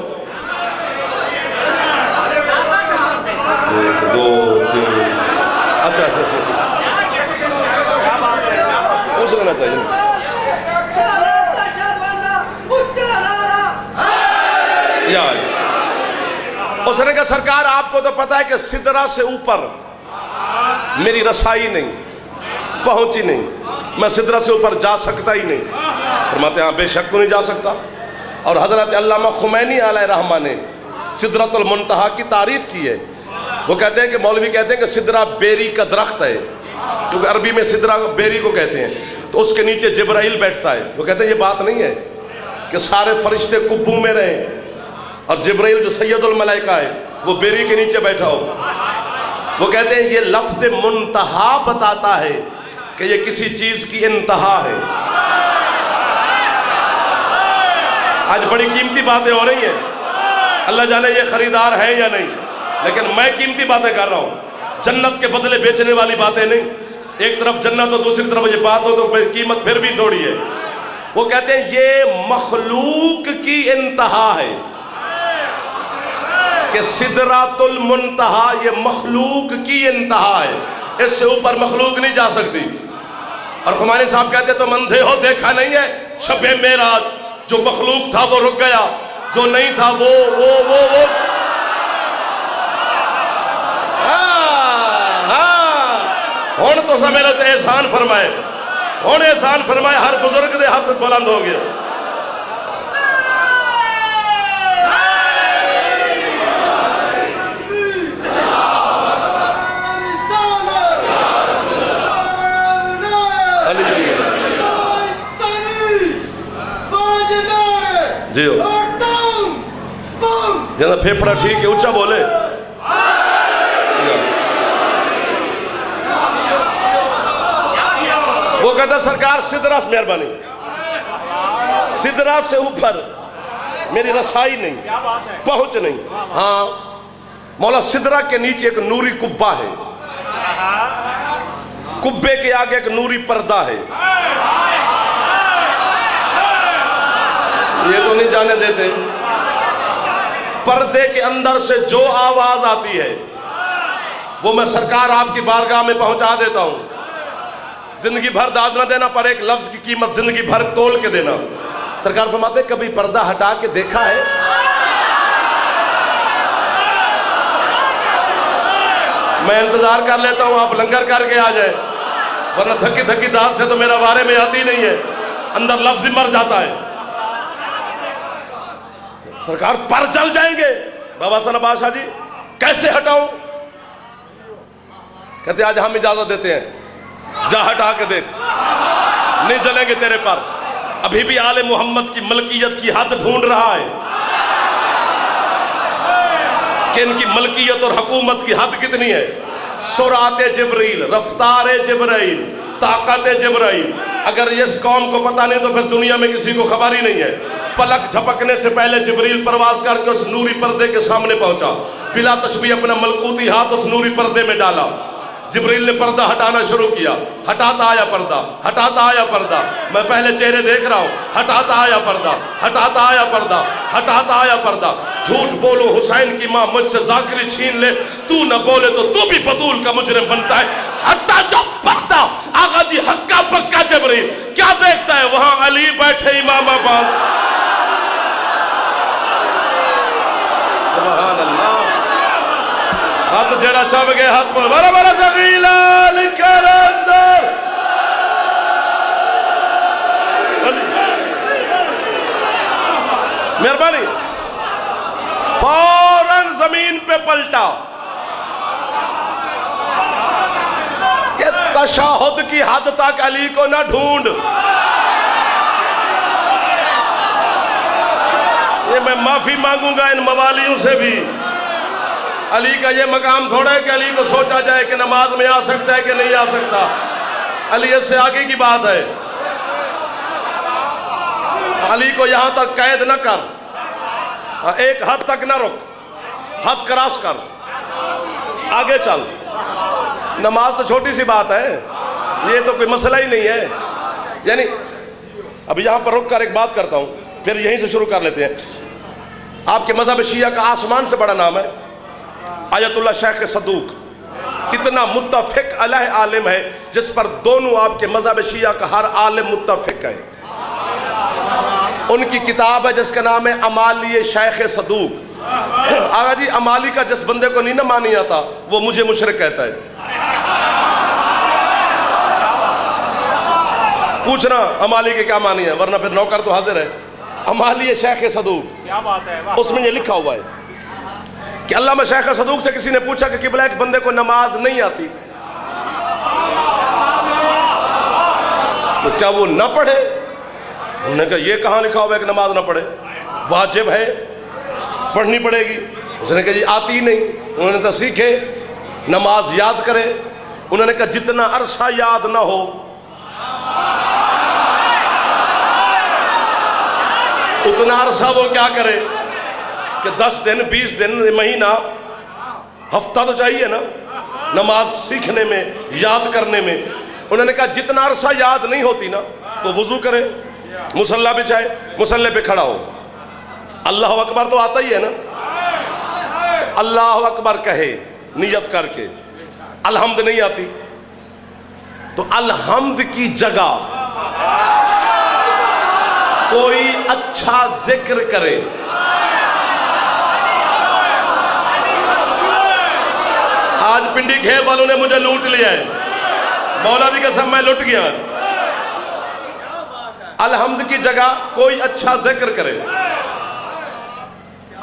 1 2 3 اچھا پوچھ لینا چاہیے۔ اس نے کہا سرکار آپ کو تو پتا ہے کہ سدرہ سے اوپر میری رسائی نہیں، پہنچی نہیں، میں سدرہ سے اوپر جا سکتا ہی نہیں۔ فرماتے ہیں ہاں بے شک تو نہیں جا سکتا۔ اور حضرت علامہ خمینی علیہ رحمہ نے سدرۃ المنتہا کی تعریف کی ہے۔ وہ کہتے ہیں کہ مولوی کہتے ہیں کہ سدرہ بیری کا درخت ہے، کیونکہ عربی میں سدرہ بیری کو کہتے ہیں، تو اس کے نیچے جبرائیل بیٹھتا ہے۔ وہ کہتے ہیں یہ بات نہیں ہے کہ سارے فرشتے قبوں میں رہیں اور جبرائیل جو سید الملائکہ ہے وہ بیری کے نیچے بیٹھا ہو۔ وہ کہتے ہیں یہ لفظ منتہا بتاتا ہے کہ یہ کسی چیز کی انتہا ہے۔ آج بڑی قیمتی باتیں ہو رہی ہیں، اللہ جانے یہ خریدار ہے یا نہیں، لیکن میں قیمتی باتیں کر رہا ہوں، جنت کے بدلے بیچنے والی باتیں نہیں۔ ایک طرف جنت اور دوسری طرف یہ بات ہو تو قیمت پھر بھی تھوڑی ہے۔ وہ کہتے ہیں یہ مخلوق کی انتہا ہے، کہ سدرۃ المنتہا یہ مخلوق کی انتہا ہے، اس سے اوپر مخلوق نہیں جا سکتی۔ اور خمینی صاحب کہتے تو اندھے ہو دیکھا نہیں ہے شب معراج، جو مخلوق تھا وہ رک گیا، جو نہیں تھا وہ ہون تو سب میرے تے احسان فرمائے، ہون احسان فرمائے، ہر بزرگ دے ہاتھ بلند ہو گیا۔ جی ہو جنہا پھیپڑا ٹھیک ہے، اچھا بولے۔ وہ کہتا سرکار سدرہ سے مہربانی، سدرہ سے اوپر میری رسائی نہیں، پہنچ نہیں۔ ہاں مولا سدرہ کے نیچے ایک نوری کبہ ہے، کبے کے آگے ایک نوری پردہ ہے۔ یہ تو نہیں جانے دیتے، پردے کے اندر سے جو آواز آتی ہے وہ میں سرکار آپ کی بارگاہ میں پہنچا دیتا ہوں۔ زندگی بھر داد نہ دینا، پر ایک لفظ کی قیمت زندگی بھر تول کے دینا۔ سرکار فرماتے کبھی پردہ ہٹا کے دیکھا ہے؟ میں انتظار کر لیتا ہوں آپ لنگر کر کے آ جائے، ورنہ تھکی تھکی داد سے تو میرا بارے میں آتی نہیں ہے، اندر لفظ مر جاتا ہے۔ سرکار پر جل جائیں گے۔ بابا سن عباس شاہ جی کیسے ہٹاؤں؟ کہتے آج ہم اجازت دیتے ہیں، جا ہٹا کے دیکھ، نہیں جلیں گے تیرے پر۔ ابھی بھی آل محمد کی ملکیت کی حد ڈھونڈ رہا ہے کہ ان کی ملکیت اور حکومت کی حد کتنی ہے۔ سرعت جبرائیل، رفتار جبرائیل، طاقت جبرائیل، اگر اس قوم کو پتہ نہیں تو پھر دنیا میں کسی کو خبر ہی نہیں ہے۔ پلک جھپکنے سے پہلے جبرائیل پرواز کر کے اس نوری پردے کے سامنے پہنچا، بلا تشبیہ اپنا ملکوتی ہاتھ اس نوری پردے میں ڈالا۔ جبرائیل نے پردہ ہٹانا شروع کیا، ہٹاتا آیا پردہ، ہٹاتا آیا پردہ۔ میں پہلے چہرے دیکھ رہا ہوں، ہٹاتا آیا پردہ، ہٹاتا آیا پردہ، ہٹاتا آیا پردہ۔ جھوٹ بولو حسین کی ماں مجھ سے ذاکری چھین لے، تو نہ بولے تو بھی بطول کا مجرم بنتا ہے۔ ہٹا جو پردہ، آقا جی ہکا پکا جبرائیل کیا دیکھتا ہے؟ وہاں علی بیٹھے امام آباد۔ سبحان اللہ، ہاتھ جڑا چب گئے ہاتھ پر بڑا بڑا زغیلا لکرندر مہربانی فوراً زمین پہ پلٹا. یہ تشہد کی حد تک علی کو نہ ڈھونڈ. یہ میں معافی مانگوں گا ان موالیوں سے بھی. علی کا یہ مقام تھوڑا ہے کہ علی کو سوچا جائے کہ نماز میں آ سکتا ہے کہ نہیں آ سکتا. علی اس سے آگے کی بات ہے. علی کو یہاں تک قید نہ کر, ایک حد تک نہ رک, حد کراس کر, آگے چل. نماز تو چھوٹی سی بات ہے, یہ تو کوئی مسئلہ ہی نہیں ہے. یعنی اب یہاں پر رک کر ایک بات کرتا ہوں, پھر یہیں سے شروع کر لیتے ہیں. آپ کے مذہب شیعہ کا آسمان سے بڑا نام ہے آیت اللہ شیخ صدوق. اتنا متفق علیہ عالم ہے جس پر دونوں آپ کے مذہب شیعہ کا ہر عالم متفق ہے. ان کی کتاب ہے جس کا نام ہے امالی شیخ صدوق. آگا جی, امالی کا جس بندے کو نہیں نہ مانی آتا وہ مجھے مشرک کہتا ہے. پوچھنا امالی کے کیا مانی ہے, ورنہ پھر نوکر تو حاضر ہے. امالی شیخ صدوق, کیا بات ہے, اس میں یہ لکھا ہوا ہے کہ علامہ شیخ صدوق سے کسی نے پوچھا کہ قبلہ ایک بندے کو نماز نہیں آتی تو کیا وہ نہ پڑھے؟ انہوں نے کہا یہ کہاں لکھا ہوا ہے کہ نماز نہ پڑھے, واجب ہے, پڑھنی پڑے گی. اس نے کہا جی آتی نہیں. انہوں نے کہا سیکھے, نماز یاد کرے. انہوں نے کہا جتنا عرصہ یاد نہ ہو اتنا عرصہ وہ کیا کرے کہ 10 دن 20 دن مہینہ ہفتہ تو چاہیے نا نماز سیکھنے میں, یاد کرنے میں. انہوں نے کہا جتنا عرصہ یاد نہیں ہوتی نا تو وضو کرے, مصلی بچھائے, مصلی پہ کھڑا ہو. اللہ اکبر تو آتا ہی ہے نا, اللہ اکبر کہے نیت کر کے. الحمد نہیں آتی تو الحمد کی جگہ کوئی اچھا ذکر کرے. آج پنڈی گھیر والوں نے مجھے لوٹ لیا ہے, مولا دی قسم میں لٹ گیا. الحمد کی جگہ کوئی اچھا ذکر کرے.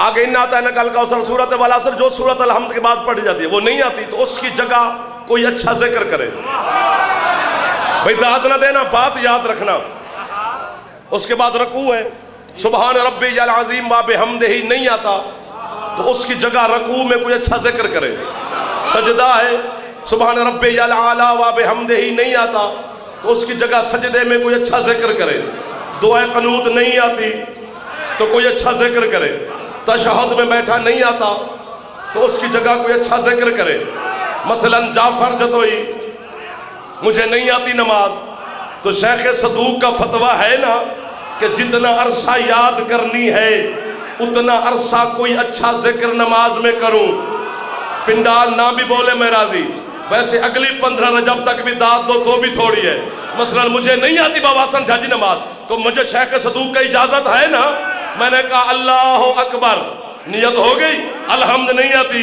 آگے ان آتا ہے نا کل کوثر سورت والعصر, جو سورت الحمد کے بعد پڑھی جاتی ہے وہ نہیں آتی تو اس کی جگہ کوئی اچھا ذکر کرے. بھئی داد نہ دینا, بات یاد رکھنا. اس کے بعد رکوع ہے, سبحان ربی العظیم و بحمدہ نہیں آتا تو اس کی جگہ رکوع میں کوئی اچھا ذکر کرے. سجدہ ہے, سبحان ربی الاعلی و بحمدہ نہیں آتا تو اس کی جگہ سجدے میں کوئی اچھا ذکر کرے. دعائے قنوت نہیں آتی تو کوئی اچھا ذکر کرے. تشہد میں بیٹھا نہیں آتا تو اس کی جگہ کوئی اچھا ذکر کرے. مثلا جعفر جتوئی, مجھے نہیں آتی نماز تو شیخ صدوق کا فتویٰ ہے نا کہ جتنا عرصہ یاد کرنی ہے اتنا عرصہ کوئی اچھا ذکر نماز میں کروں. پنڈال نہ بھی بولے میں راضی, ویسے اگلی 15 رجب تک بھی داد دو تو بھی تھوڑی ہے. مثلا مجھے نہیں آتی بابا حسن شاہ جی نماز تو مجھے شیخ صدوق کا اجازت ہے نا. میں نے کہا اللہ اکبر, نیت ہو گئی, الحمد نہیں آتی,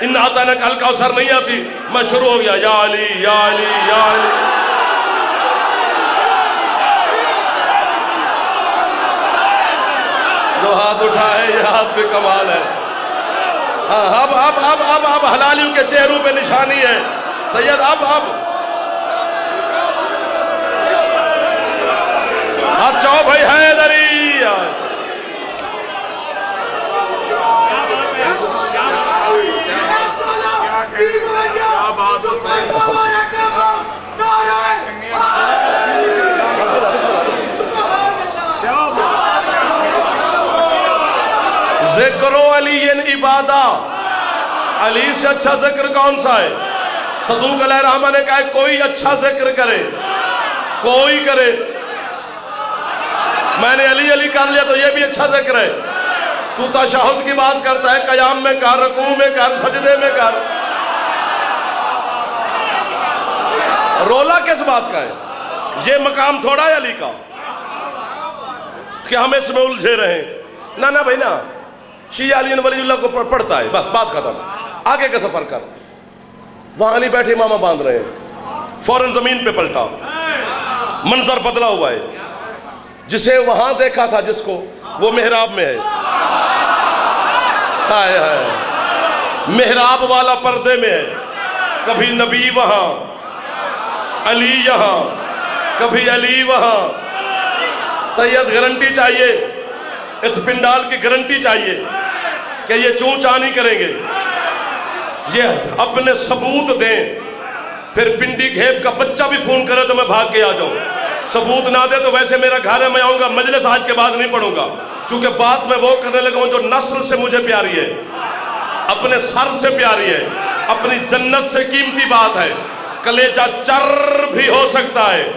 ان آتا نا کل کوثر نہیں آتی, میں شروع ہو گیا یا علی یا علی یا علی. جو ہاتھ اٹھا ہے یہ ہاتھ پہ کمال ہے. اب حلالیوں کے چہروں پہ نشانی ہے سید. اب ہاتھ چاہو بھائی حیدری. ذکر علی عبادہ, علی سے اچھا ذکر کون سا ہے؟ صدوق علیہ الرحمہ نے کہا کوئی اچھا ذکر کرے, کوئی کرے. میں نے علی علی کر لیا تو یہ بھی اچھا ذکر ہے. تو تشہد کی بات کرتا ہے, قیام میں کر, رکوع میں کر, سجدے میں کر. رولا کس بات کا ہے؟ یہ مقام تھوڑا ہے علی کا کہ ہم اس میں الجھے رہیں. نہ بھائی نا, شیعہ علی ولی اللہ کو پڑھتا ہے, بس بات ختم. آگے کا سفر کر. وہاں علی بیٹھے امامہ باندھ رہے ہیں، فوراً زمین پہ پلٹا، منظر بدلا ہوا ہے. جسے وہاں دیکھا تھا جس کو، وہ محراب میں ہے. ہائے ہائے، محراب والا پردے میں ہے. کبھی نبی وہاں، علی یہاں، کبھی علی وہاں. سید گارنٹی چاہیے، اس پنڈال کی گارنٹی چاہیے کہ یہ چون چاں نہیں کریں گے، یہ اپنے ثبوت دیں. پھر پنڈی گھیب کا بچہ بھی فون کرے تو میں بھاگ کے آ جاؤں. ثبوت نہ دے تو ویسے میرا گھر ہے، میں آؤں گا، مجلس آج کے بعد نہیں پڑھوں گا، چونکہ بات میں وہ کرنے لگا ہوں جو نسل سے مجھے پیاری ہے، اپنے سر سے پیاری ہے، اپنی جنت سے قیمتی بات ہے. کلیجہ چر بھی ہو سکتا ہے،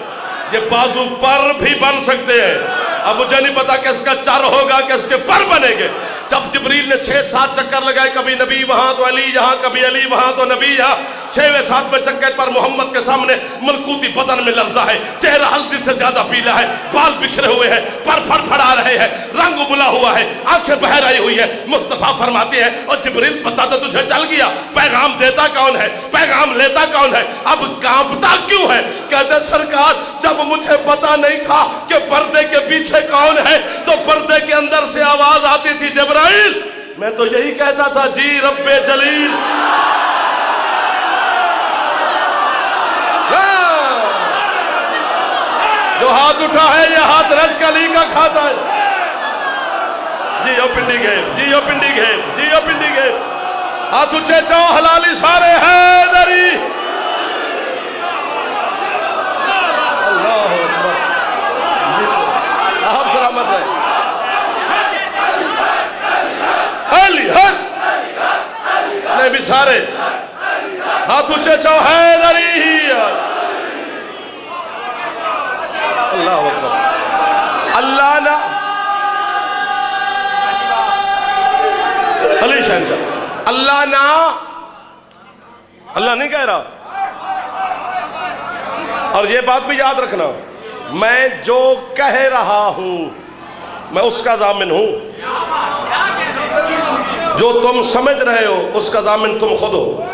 یہ بازو پر بھی بن سکتے ہیں. اب مجھے نہیں پتا کس کا چر ہوگا کس کے پر بنے گے. جب جبریل نے 6-7 چکر لگائے، کبھی نبی وہاں تو علی یہاں، کبھی علی وہاں تو نبی یہاں، 6ویں-7ویں چکر پر محمد کے سامنے ملکوتی بدن میں لرزہ ہے، چہرہ ہلدی سے زیادہ پیلا ہے، بال بکھرے ہوئے ہیں، پر پھڑ پھڑا رہے ہیں، رنگ ابلا ہوا ہے، آنکھیں بہہ رہی ہوئی ہے. مصطفیٰ فرماتے ہیں اور جبریل پتہ تو تجھے چل گیا، پیغام دیتا کون ہے، پیغام لیتا کون ہے، اب کانپتا کیوں ہے؟ کہتے ہیں سرکار جب مجھے پتا نہیں تھا کہ پردے کے پیچھے کون ہے تو پردے کے اندر سے آواز آتی تھی جبرائیل، میں تو یہی کہتا تھا جی رب جلیل. جو ہاتھ اٹھا ہے یہ ہاتھ رشک علی کا کھاتا ہے. جیو پنڈی گھیب، جیو پنڈی گھیب، جیو پنڈی گھیب. ہاتھ اچھے چاہو حلالی سارے حیدری. اللہ اکبر. آپ سلامت رہے. علی نہیں بھی سارے ہاتھ اچھے چاہو حیدری. اللہ اکبر. اللہ نہ علی شہنشاہ، اللہ نہ، اللہ نہیں کہہ رہا. اور یہ بات بھی یاد رکھنا، میں جو کہہ رہا ہوں میں اس کا ضامن ہوں، جو تم سمجھ رہے ہو اس کا ضامن تم خود ہو.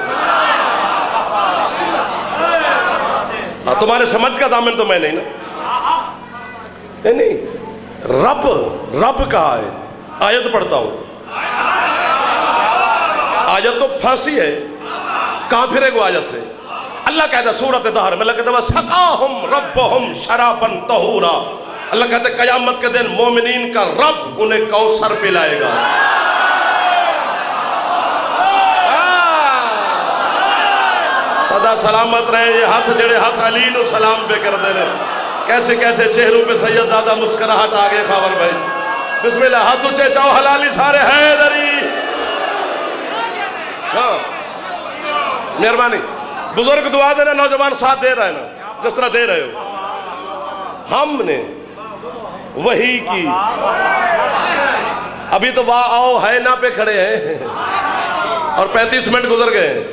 تمہارے سمجھ کا ضامن تو میں نہیں نا. نہیں، رب کہا ہے. آیت پڑھتا ہوں، آیت تو پھانسی ہے، کہاں پھرے گو آیت سے. اللہ کہتا ہے سورۃ دہر میں، اللہ کہتا ہے سقاہم ربہم شرابا طہورا. اللہ کہتا ہے قیامت کے دن مومنین کا رب انہیں کوثر پلائے گا. سدا سلامت رہے یہ ہاتھ جڑے ہاتھ علی نو سلام پہ کر دینے. کیسے کیسے چہروں پہ سید زادہ مسکراہٹ آگے خاور بھائی. بسم اللہ. ہاتھ اونچے چاہو حلالی سارے حیدری. ہاں مہربانی. بزرگ دعا دینا، نوجوان ساتھ دے رہے ہیں نا جس طرح دے رہے ہو. ہم نے وہی کی، ابھی تو واہ آؤ ہے نا پہ کھڑے ہیں اور 35 منٹ گزر گئے ہیں.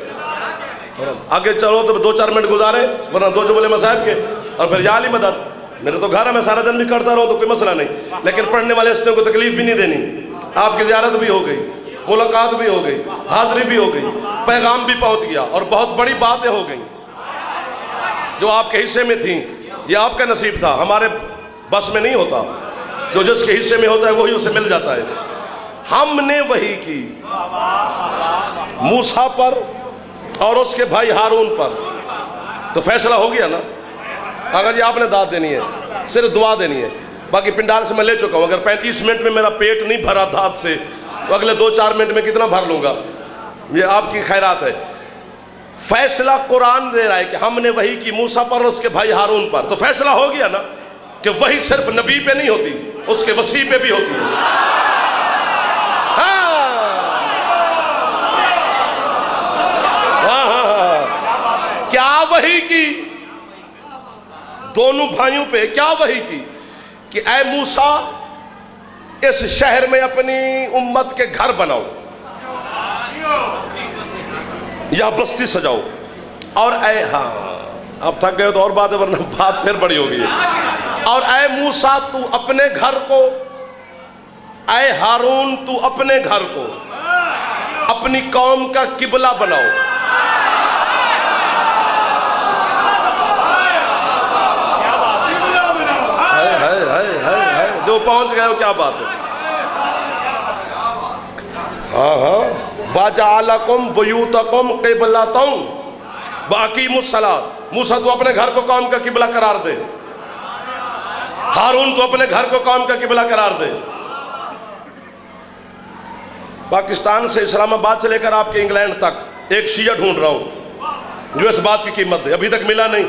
آگے چلو تو 2-4 منٹ گزارے، ورنہ 2 جملے مصاحب کے، اور پھر یا علی مدد. میرے تو گھر ہے، میں سارا دن بھی کرتا رہوں تو کوئی مسئلہ نہیں، لیکن پڑھنے والے ہستیوں کو تکلیف بھی نہیں دینی. آپ کی زیارت بھی ہو گئی، ملاقات بھی ہو گئی، حاضری بھی ہو گئی، پیغام بھی پہنچ گیا، اور بہت بڑی باتیں ہو گئیں جو آپ کے حصے میں تھیں. یہ آپ کا نصیب تھا، ہمارے بس میں نہیں ہوتا. جو جس کے حصے میں ہوتا ہے وہی اسے مل جاتا ہے. ہم نے وہی کی موسیٰ پر اور اس کے بھائی ہارون پر. تو فیصلہ ہو گیا نا. اگر یہ آپ نے داد دینی ہے، صرف دعا دینی ہے. باقی پنڈال سے میں لے چکا ہوں. اگر 35 منٹ میں میرا پیٹ نہیں بھرا داد سے تو اگلے 2-4 منٹ میں کتنا بھر لوں گا. یہ آپ کی خیرات ہے. فیصلہ قرآن دے رہا ہے کہ ہم نے وہی کی موسیٰ پر اور اس کے بھائی ہارون پر. تو فیصلہ ہو گیا نا کہ وہی صرف نبی پہ نہیں ہوتی، اس کے وصی پہ بھی ہوتی ہے. کیا وحی کی دونوں بھائیوں پہ؟ کیا وحی کی کہ اے موسیٰ اس شہر میں اپنی امت کے گھر بناؤ، یا بستی سجاؤ، اور اے ہاں اب تھک گئے تو اور بات ہے ورنہ بات پھر بڑی ہوگی. اور اے موسیٰ تو اپنے گھر کو، اے ہارون تو اپنے گھر کو اپنی قوم کا قبلہ بناؤ. تو پہنچ گئے ہو، کیا بات ہے. ہاں ہاں. وَجَعَلَكُمْ بُيُوتَكُمْ قِبْلَةً وَأَقِيمُوا الصَّلَاةَ. موسیٰ تو اپنے گھر کو قوم کا قبلہ قرار دے، ہارون تو اپنے گھر کو قوم کا قبلہ قرار دے. پاکستان سے اسلام آباد سے لے کر آپ کے انگلینڈ تک ایک شیعہ ڈھونڈ رہا ہوں جو اس بات کی قیمت دے. ابھی تک ملا نہیں،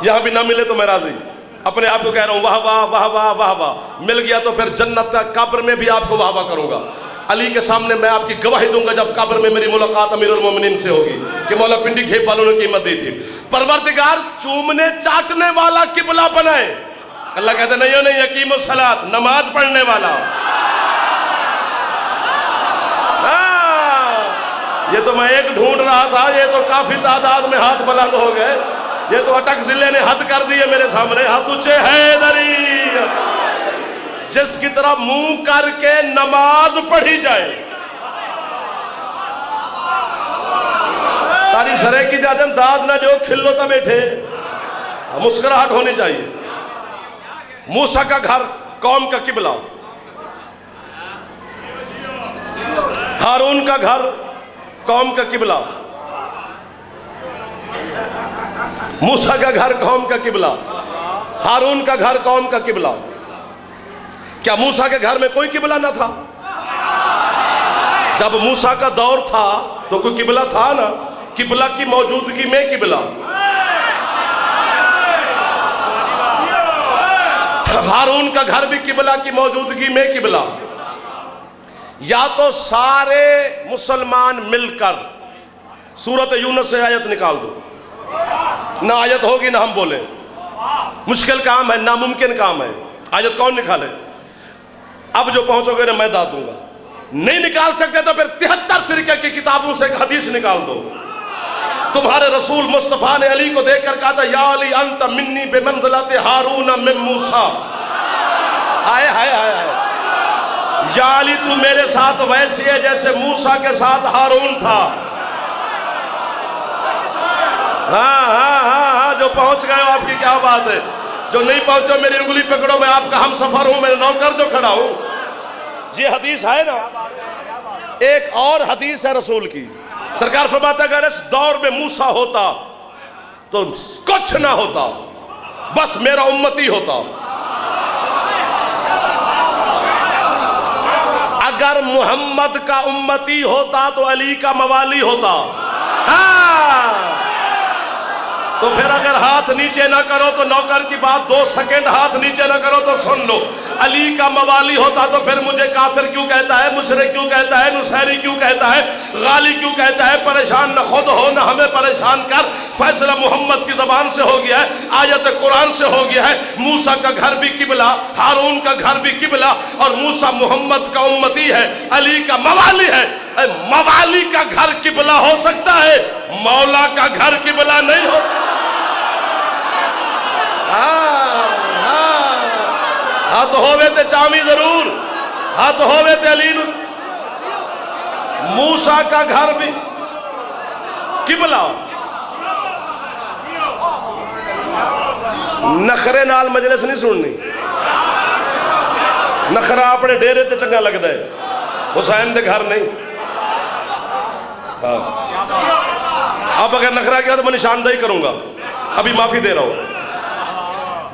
یہاں بھی نہ ملے تو میں راضی. اپنے آپ کو کہہ رہا ہوں واہ واہ واہ واہ واہ واہ. مل گیا تو پھر جنت کا قبر میں بھی آپ کو واہ واہ کروں گا. علی کے سامنے میں آپ کی گواہی دوں گا جب قبر میں میری ملاقات امیر المومنین سے ہوگی کہ مولا پنڈی گھیپ والوں نے قیمت دی تھی. پروردگار چومنے چاٹنے والا قبلہ بنائے. اللہ کہتے نہیں نہیں یقیم الصلاۃ، نماز پڑھنے والا. یہ تو میں ایک ڈھونڈ رہا تھا، یہ تو کافی تعداد میں ہاتھ بلند ہو گئے. یہ تو اٹک ضلع نے حد کر دیے میرے سامنے. ہاتھ اونچے حیدری، جس کی طرح منہ کر کے نماز پڑھی جائے. ساری سرے کی جادم داد نہ جو کھلو تا بیٹھے، مسکراہٹ ہونی چاہیے. موسیٰ کا گھر قوم کا قبلہ، ہارون کا گھر قوم کا قبلہ. موسیٰ کا گھر قوم کا قبلہ، ہارون کا گھر قوم کا قبلہ. کیا موسیٰ کے گھر میں کوئی قبلہ نہ تھا؟ جب موسیٰ کا دور تھا تو کوئی قبلہ تھا نا. قبلہ کی موجودگی میں قبلہ. ہارون کا گھر بھی قبلہ کی موجودگی میں قبلہ. یا تو سارے مسلمان مل کر سورۃ یونس سے آیت نکال دو. نہ آیت ہوگی نہ ہم بولیں. مشکل کام ہے، ناممکن کام ہے. آیت کون نکالے؟ اب جو پہنچو گے نا میں داد دوں گا. نہیں نکال سکتے تو پھر 73 فرقے کی کتابوں سے ایک حدیث نکال دو. تمہارے رسول مصطفیٰ نے علی کو دیکھ کر کہا تھا یا علی انت منی بمنزلت ہارون من موسیٰ. ہائے ہائے ہائے ہائے. یا علی تو میرے ساتھ ویسی ہے جیسے موسیٰ کے ساتھ ہارون تھا. ہاں ہاں ہاں ہاں. جو پہنچ گئے ہو آپ کی کیا بات ہے. جو نہیں پہنچو میری انگلی پکڑو، میں آپ کا ہم سفر ہوں، میں نوکر جو کھڑا ہوں. یہ حدیث ہے نا. ایک اور حدیث ہے رسول کی. سرکار فرماتا ہے اگر اس دور میں موسیٰ ہوتا تو کچھ نہ ہوتا، بس میرا امتی ہوتا. اگر محمد کا امتی ہوتا تو علی کا موالی ہوتا. ہاں. تو پھر اگر ہاتھ نیچے نہ کرو تو نوکر کی بات 2 سیکنڈ ہاتھ نیچے نہ کرو تو سن لو. علی کا موالی ہوتا تو پھر مجھے کافر کیوں کہتا ہے، مشرک کیوں کہتا ہے، نصیری کیوں کہتا ہے، غالی کیوں کہتا ہے. پریشان نہ خود ہو نہ ہمیں پریشان کر. فیصلہ محمد کی زبان سے ہو گیا ہے، آیت قرآن سے ہو گیا ہے. موسیٰ کا گھر بھی قبلہ، ہارون کا گھر بھی قبلہ، اور موسیٰ محمد کا امتی ہے، علی کا موالی ہے. موالی کا گھر قبلہ ہو سکتا ہے، مولا کا گھر قبلہ نہیں ہو. ہاتھ ہوئے تے چامی ضرور، ہاتھ ہوئے تے علی. موسیٰ کا گھر بھی قبلہ. نخرے نال مجلس نہیں سننی. نخرہ اپنے ڈیرے تے چنگا لگتا ہے، حسین دے گھر نہیں. اب اگر نخرہ کیا تو میں نشاندہی کروں گا، ابھی معافی دے رہا ہوں.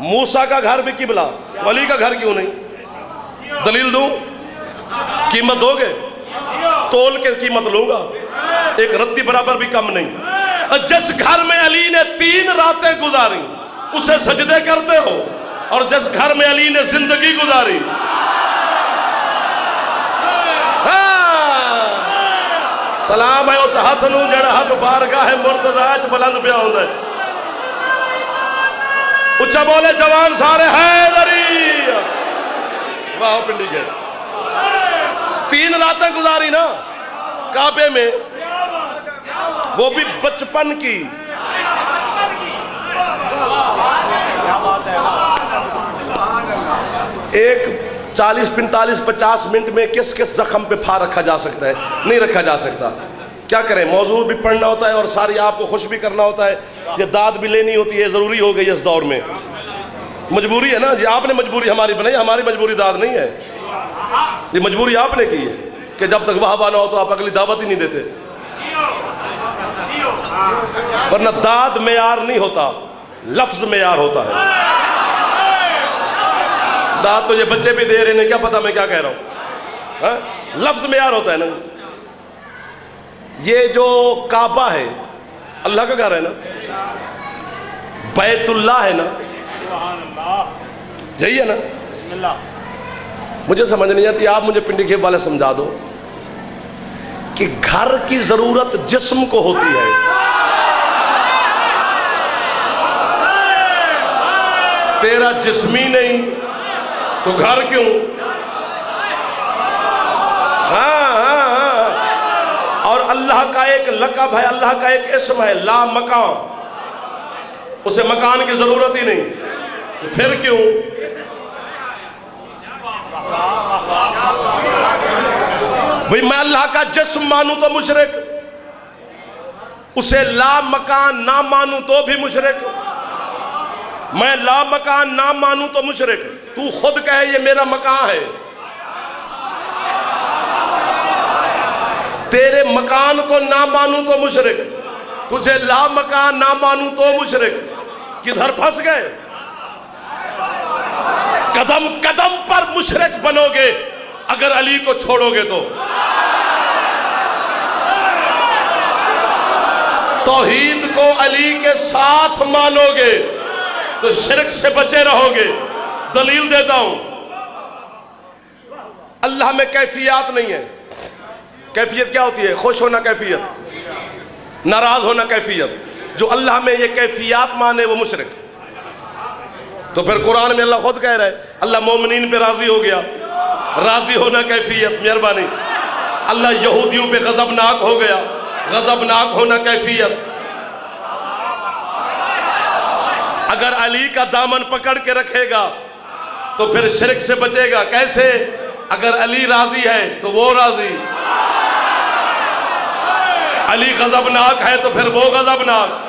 موسیٰ کا گھر بھی قبلہ، علی کا گھر کیوں نہیں؟ دلیل دوں؟ قیمت دو گے؟ تول کے قیمت لوں گا، ایک رتی برابر بھی کم نہیں. جس گھر میں علی نے 3 راتیں گزاری اسے سجدے کرتے ہو، اور جس گھر میں علی نے زندگی گزاری. سلام ہے اس ہاتھ نو جڑا ہاتھ بارگاہ مرتضیٰ چ بلند پیا ہوندا ہے. اچھا بولے جوان سارے حیدری. واہ پنڈی جی 3 راتیں گزاری نا کعبے میں، وہ بھی بچپن کی. ایک 40 45 50 منٹ میں کس زخم پہ پھا رکھا جا سکتا ہے؟ نہیں رکھا جا سکتا. کیا کریں، موضوع بھی پڑھنا ہوتا ہے اور ساری آپ کو خوش بھی کرنا ہوتا ہے. یہ داد بھی لینی ہوتی ہے، ضروری ہو گئی اس دور میں. مجبوری ہے نا جی, آپ نے مجبوری ہماری بنائی, ہماری مجبوری داد نہیں ہے, یہ مجبوری آپ نے کی ہے کہ جب تک وہاں نہ ہو تو آپ اگلی دعوت ہی نہیں دیتے. ورنہ داد معیار نہیں ہوتا, لفظ معیار ہوتا ہے. داد تو یہ بچے بھی دے رہے ہیں, کیا پتا میں کیا کہہ رہا ہوں, لفظ معیار ہوتا ہے نا. یہ جو کعبہ ہے اللہ کا گھر ہے نا, بیت اللہ ہے نا, یہی ہے نا. مجھے سمجھ نہیں آتی, آپ مجھے پنڈی کھیپ والے سمجھا دو کہ گھر کی ضرورت جسم کو ہوتی ہے, تیرا جسمی نہیں تو گھر کیوں؟ ہاں, اور اللہ کا ایک لقب ہے, اللہ کا ایک اسم ہے لا مکان, اسے مکان کی ضرورت ہی نہیں, تو پھر کیوں؟ بھئی میں اللہ کا جسم مانوں تو مشرک, اسے لا مکان نہ مانوں تو بھی مشرک. میں لا مکان نہ مانوں تو مشرک, تو خود کہے یہ میرا مکان ہے. تیرے مکان کو نہ مانوں تو مشرک, تجھے لا مکان نہ مانوں تو مشرک. کدھر پھنس گئے؟ قدم قدم پر مشرک بنو گے اگر علی کو چھوڑو گے تو. توحید کو علی کے ساتھ مانو گے تو شرک سے بچے رہو گے. دلیل دیتا ہوں, اللہ میں کیفیات نہیں ہے. کیفیت کیا ہوتی ہے؟ خوش ہونا کیفیت, ناراض ہونا کیفیت. جو اللہ میں یہ کیفیات مانے وہ مشرک. تو پھر قرآن میں اللہ خود کہہ رہا ہے اللہ مومنین پہ راضی ہو گیا, راضی ہونا کیفیت, مہربانی. اللہ یہودیوں پہ غضبناک ہو گیا, غضبناک ہونا کیفیت. اگر علی کا دامن پکڑ کے رکھے گا تو پھر شرک سے بچے گا. کیسے؟ اگر علی راضی ہے تو وہ راضی, علی غضبناک ہے تو پھر وہ غضبناک.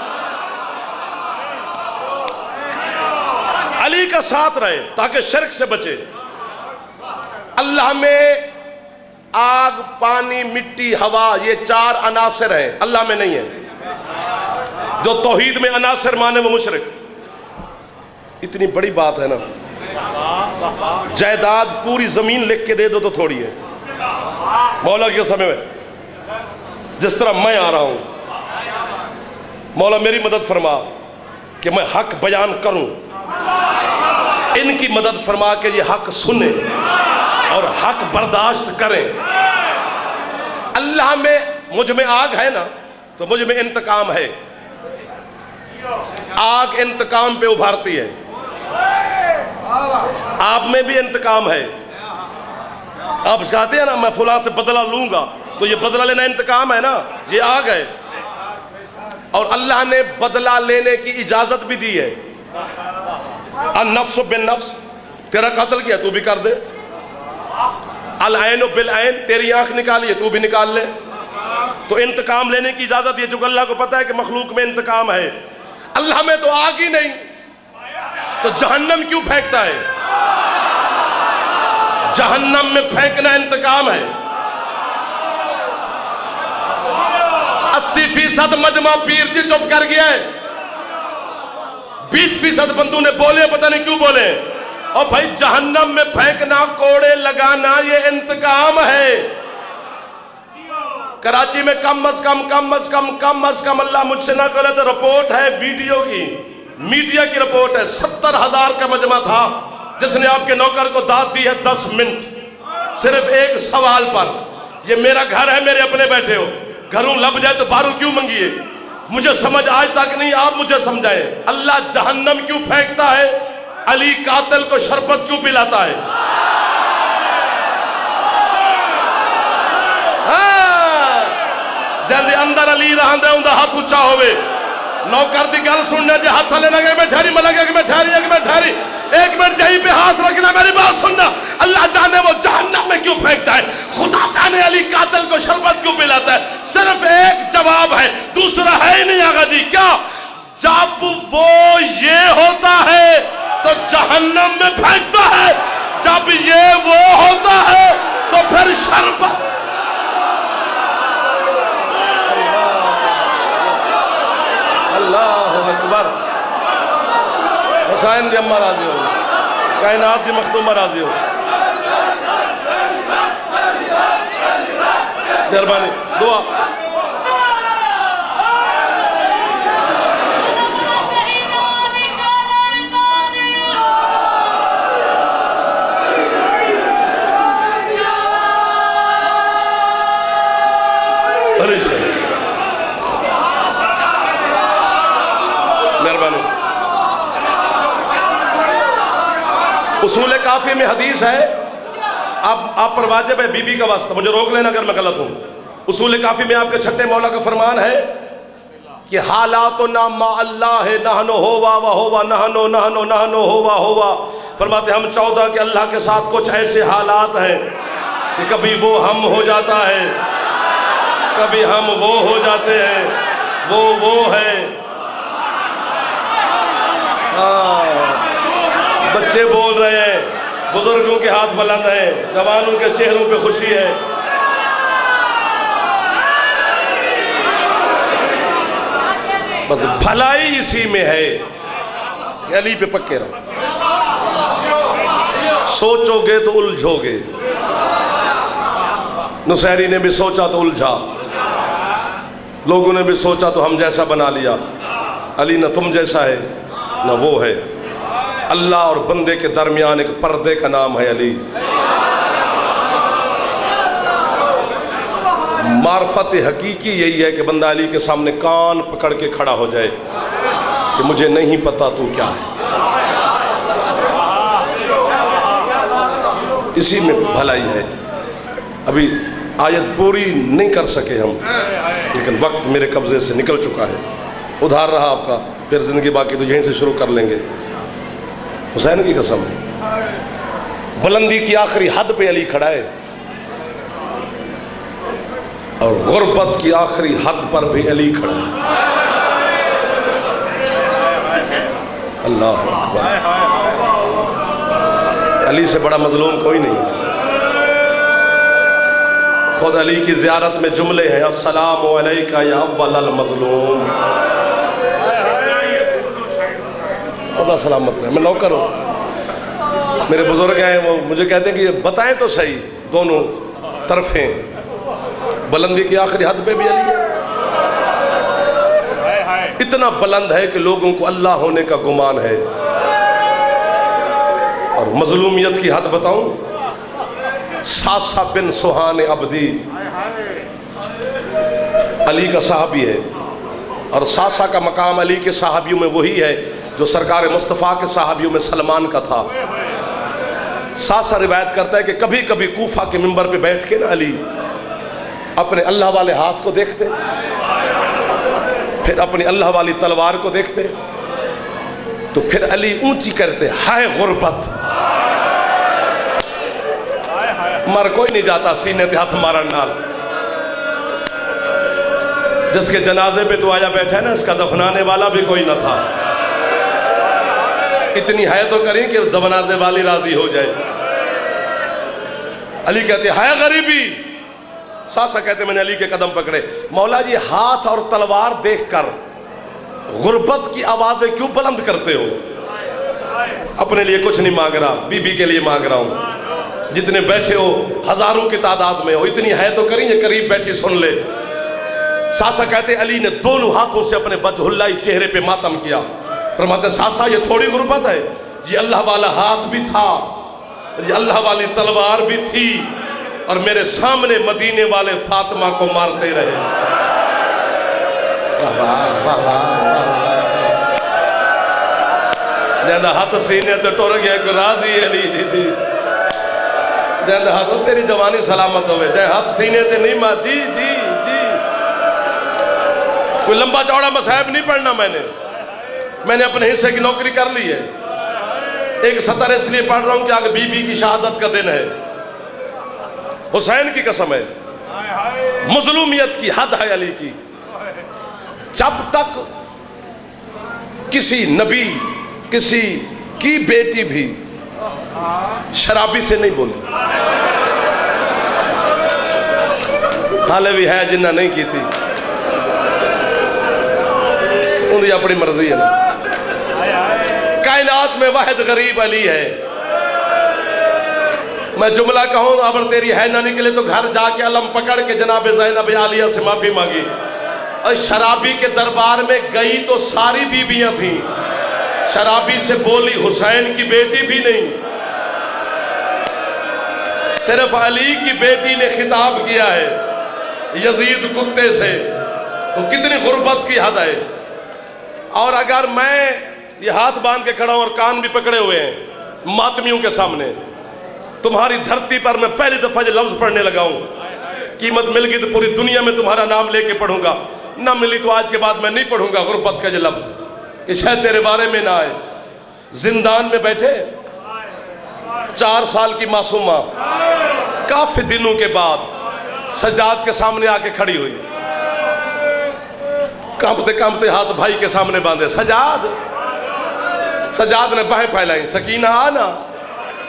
علی کا ساتھ رہے تاکہ شرک سے بچے. اللہ میں آگ, پانی, مٹی, ہوا, یہ 4 عناصر ہیں, اللہ میں نہیں ہے. جو توحید میں عناصر مانے وہ مشرک. اتنی بڑی بات ہے نا, جائیداد پوری زمین لکھ کے دے دو تو تھوڑی ہے. مولا کے سمے میں جس طرح میں آ رہا ہوں, مولا میری مدد فرما کہ میں حق بیان کروں, ان کی مدد فرما کہ یہ حق سنیں اور حق برداشت کریں. اللہ میں مجھ میں آگ ہے نا تو مجھ میں انتقام ہے. آگ انتقام پہ ابھارتی ہے, آپ میں بھی انتقام ہے. آپ کہتے ہیں نا میں فلاں سے بدلہ لوں گا, تو یہ بدلہ لینا انتقام ہے نا, یہ آگ ہے. اور اللہ نے بدلہ لینے کی اجازت بھی دی ہے. النفس بالنفس, تیرا قتل کیا تو بھی کر دے. العین بالعین, تیری آنکھ نکالی ہے تو بھی نکال لے. تو انتقام لینے کی اجازت دی ہے, چونکہ اللہ کو پتا ہے کہ مخلوق میں انتقام ہے. اللہ میں تو آگ ہی نہیں تو جہنم کیوں پھینکتا ہے؟ جہنم میں پھینکنا انتقام ہے. 80% مجمع پیر جی چپ کر گیا ہے, 20% بندوں نے بولے, پتہ نہیں کیوں بولے. اور بھائی جہنم میں پھینکنا, کوڑے لگانا, یہ انتقام ہے. کراچی میں کم از کم اللہ مجھ سے نہ کرے تو رپورٹ ہے ویڈیو کی, میڈیا کی رپورٹ ہے, 70,000 کا مجمع تھا جس نے آپ کے نوکر کو داد دی ہے 10 منٹ صرف ایک سوال پر. یہ میرا گھر ہے, میرے اپنے بیٹھے ہو, گھروں لب جائے تو باہروں کیوں منگیے؟ مجھے سمجھ آج تک نہیں, آپ مجھے سمجھائیں. اللہ جہنم کیوں پھینکتا ہے؟ علی قاتل کو شربت کیوں پلاتا ہے؟ جلدی اندر علی رہن دے, اندر ہاتھ اچھا ہوئے. نوکر دی گل سننے جی ہاتھ لے لگے میں ٹھہری, میں لگے کہ میں ٹھہری, 1 منٹ یہیں پہ ہاتھ رکھنا, میری بات سننا. اللہ جانے وہ جہنم میں کیوں پھینکتا ہے, خدا جانے علی قاتل کو شربت کیوں پلاتا ہے. صرف ایک جواب ہے, دوسرا ہے ہی نہیں. آقا جی کیا؟ جب وہ یہ ہوتا ہے تو جہنم میں پھینکتا ہے، جب یہ وہ ہوتا ہے تو پھر شربت۔ اللہ اکبر۔ حسین دی اماں راضی ہو، کائنات دی مخدومہ راضی ہو، مہربانی دعا۔ مہربانی۔ اصول کافی میں حدیث ہے، آپ پر واجب ہے بی بی کا واسطہ، مجھے روک لینا اگر میں غلط ہوں۔ اصول کافی میں آپ کے چھٹے مولا کا فرمان ہے کہ حالاتنا ما اللہ نحن ہوا و ہوا نحن نحن نحن ہوا ہوا۔ فرماتے ہم 14 کہ اللہ کے ساتھ کچھ ایسے حالات ہیں کہ کبھی وہ ہم ہو جاتا ہے، کبھی ہم وہ ہو جاتے ہیں، وہ ہے۔ بچے بول رہے ہیں، بزرگوں کے ہاتھ بلند ہیں، جوانوں کے چہروں پہ خوشی ہے۔ بس بھلائی اسی میں ہے کہ علی پہ پکے رہو، سوچو گے تو الجھو گے۔ نصیری نے بھی سوچا تو الجھا، لوگوں نے بھی سوچا تو ہم جیسا بنا لیا۔ علی نہ تم جیسا ہے نہ وہ ہے، اللہ اور بندے کے درمیان ایک پردے کا نام ہے علی۔ معرفت حقیقی یہی ہے کہ بندہ علی کے سامنے کان پکڑ کے کھڑا ہو جائے کہ مجھے نہیں پتا تو کیا ہے۔ اسی میں بھلائی ہے۔ ابھی آیت پوری نہیں کر سکے ہم، لیکن وقت میرے قبضے سے نکل چکا ہے، ادھار رہا آپ کا، پھر زندگی باقی تو یہیں سے شروع کر لیں گے۔ حسین کی قسم ہے، بلندی کی آخری حد پہ علی کھڑا ہے، اور غربت کی آخری حد پر بھی علی کھڑا ہے۔ اللہ اکبر۔ علی سے بڑا مظلوم کوئی نہیں۔ خود علی کی زیارت میں جملے ہیں، السلام علیکہ یا اول المظلوم۔ خدا سلامت رہے۔ میں نوکر ہوں، میرے بزرگ ہیں، وہ مجھے کہتے ہیں کہ بتائیں تو صحیح دونوں طرفیں، بلندی کی آخری حد پہ بھی علی ہے، اتنا بلند ہے کہ لوگوں کو اللہ ہونے کا گمان ہے۔ اور مظلومیت کی حد بتاؤں، ساسا بن سہان عبدی علی کا صحابی ہے، اور ساسا کا مقام علی کے صحابیوں میں وہی ہے جو سرکار مصطفیٰ کے صحابیوں میں سلمان کا تھا۔ ساسا روایت کرتا ہے کہ کبھی کبھی کوفہ کے منبر پہ بیٹھ کے نا علی اپنے اللہ والے ہاتھ کو دیکھتے، پھر اپنی اللہ والی تلوار کو دیکھتے، تو پھر علی اونچی کرتے، ہائے غربت، مر کوئی نہیں جاتا سینے تے ہاتھ مارن نال۔ جس کے جنازے پہ تو آیا بیٹھا ہے نا، اس کا دفنانے والا بھی کوئی نہ تھا۔ اتنی ہے تو کریں کہ جنازے والی راضی ہو جائے۔ علی کہتے ہائے غریبی، ساسا کہتے میں نے علی کے قدم پکڑے، مولا جی ہاتھ اور تلوار دیکھ کر غربت کی آوازیں کیوں بلند کرتے ہو؟ اپنے لیے کچھ نہیں مانگ رہا، بی بی کے لیے مانگ رہا ہوں۔ جتنے بیٹھے ہو ہزاروں کی تعداد میں ہو، اتنی ہے تو کریں یہ قریب بیٹھی سن لے۔ ساسا کہتے علی نے دونوں ہاتھوں سے اپنے وجہ اللہ چہرے پہ ماتم کیا، فرماتے ساسا یہ تھوڑی غربت ہے، یہ اللہ والا ہاتھ بھی تھا، یہ اللہ والی تلوار بھی تھی، اور میرے سامنے مدینے والے فاطمہ کو مارتے رہے۔ جہاں ہاتھ سینے تے ٹر گیا کہ راضی علی تھی، جہاں ہاتھ تیری جوانی سلامت ہوئے، جہاں ہاتھ سینے تے نہیں ماں جی جی جی۔ کوئی لمبا چوڑا مصحف نہیں پڑھنا میں نے اپنے حصے کی نوکری کر لی ہے۔ ایک سطر اس لیے پڑھ رہا ہوں کہ آگے بی بی کی شہادت کا دن ہے۔ حسین کی قسم ہے، مظلومیت کی حد ہے علی کی۔ جب تک کسی نبی، کسی کی بیٹی بھی شرابی سے نہیں بولی. حالے بھی ہے جنہ نہیں کی تھی انہیں اپنی مرضی ہے. کائنات میں واحد غریب علی ہے. میں جملہ کہوں اگر تیری ہے نہ نکلے تو گھر جا کے علم پکڑ کے جناب زینب عالیہ سے معافی مانگی. اور شرابی کے دربار میں گئی تو ساری بیویاں تھیں. شرابی سے بولی حسین کی بیٹی بھی نہیں, صرف علی کی بیٹی نے خطاب کیا ہے یزید کتے سے. تو کتنی غربت کی حد ہے. اور اگر میں یہ ہاتھ باندھ کے کھڑا ہوں اور کان بھی پکڑے ہوئے ہیں ماتمیوں کے سامنے, تمہاری دھرتی پر میں پہلی دفعہ یہ لفظ پڑھنے لگا ہوں, قیمت مل گئی تو پوری دنیا میں تمہارا نام لے کے پڑھوں گا, نہ ملی تو آج کے بعد میں نہیں پڑھوں گا غربت کا یہ لفظ کہ شاید تیرے بارے میں نہ آئے. زندان میں بیٹھے 4 سال کی معصومہ کافی دنوں کے بعد سجاد کے سامنے آ کے کھڑی ہوئی, کانپتے کانپتے ہاتھ بھائی کے سامنے باندھے. سجاد نے باہیں پھیلائیں, سکینہ آنا.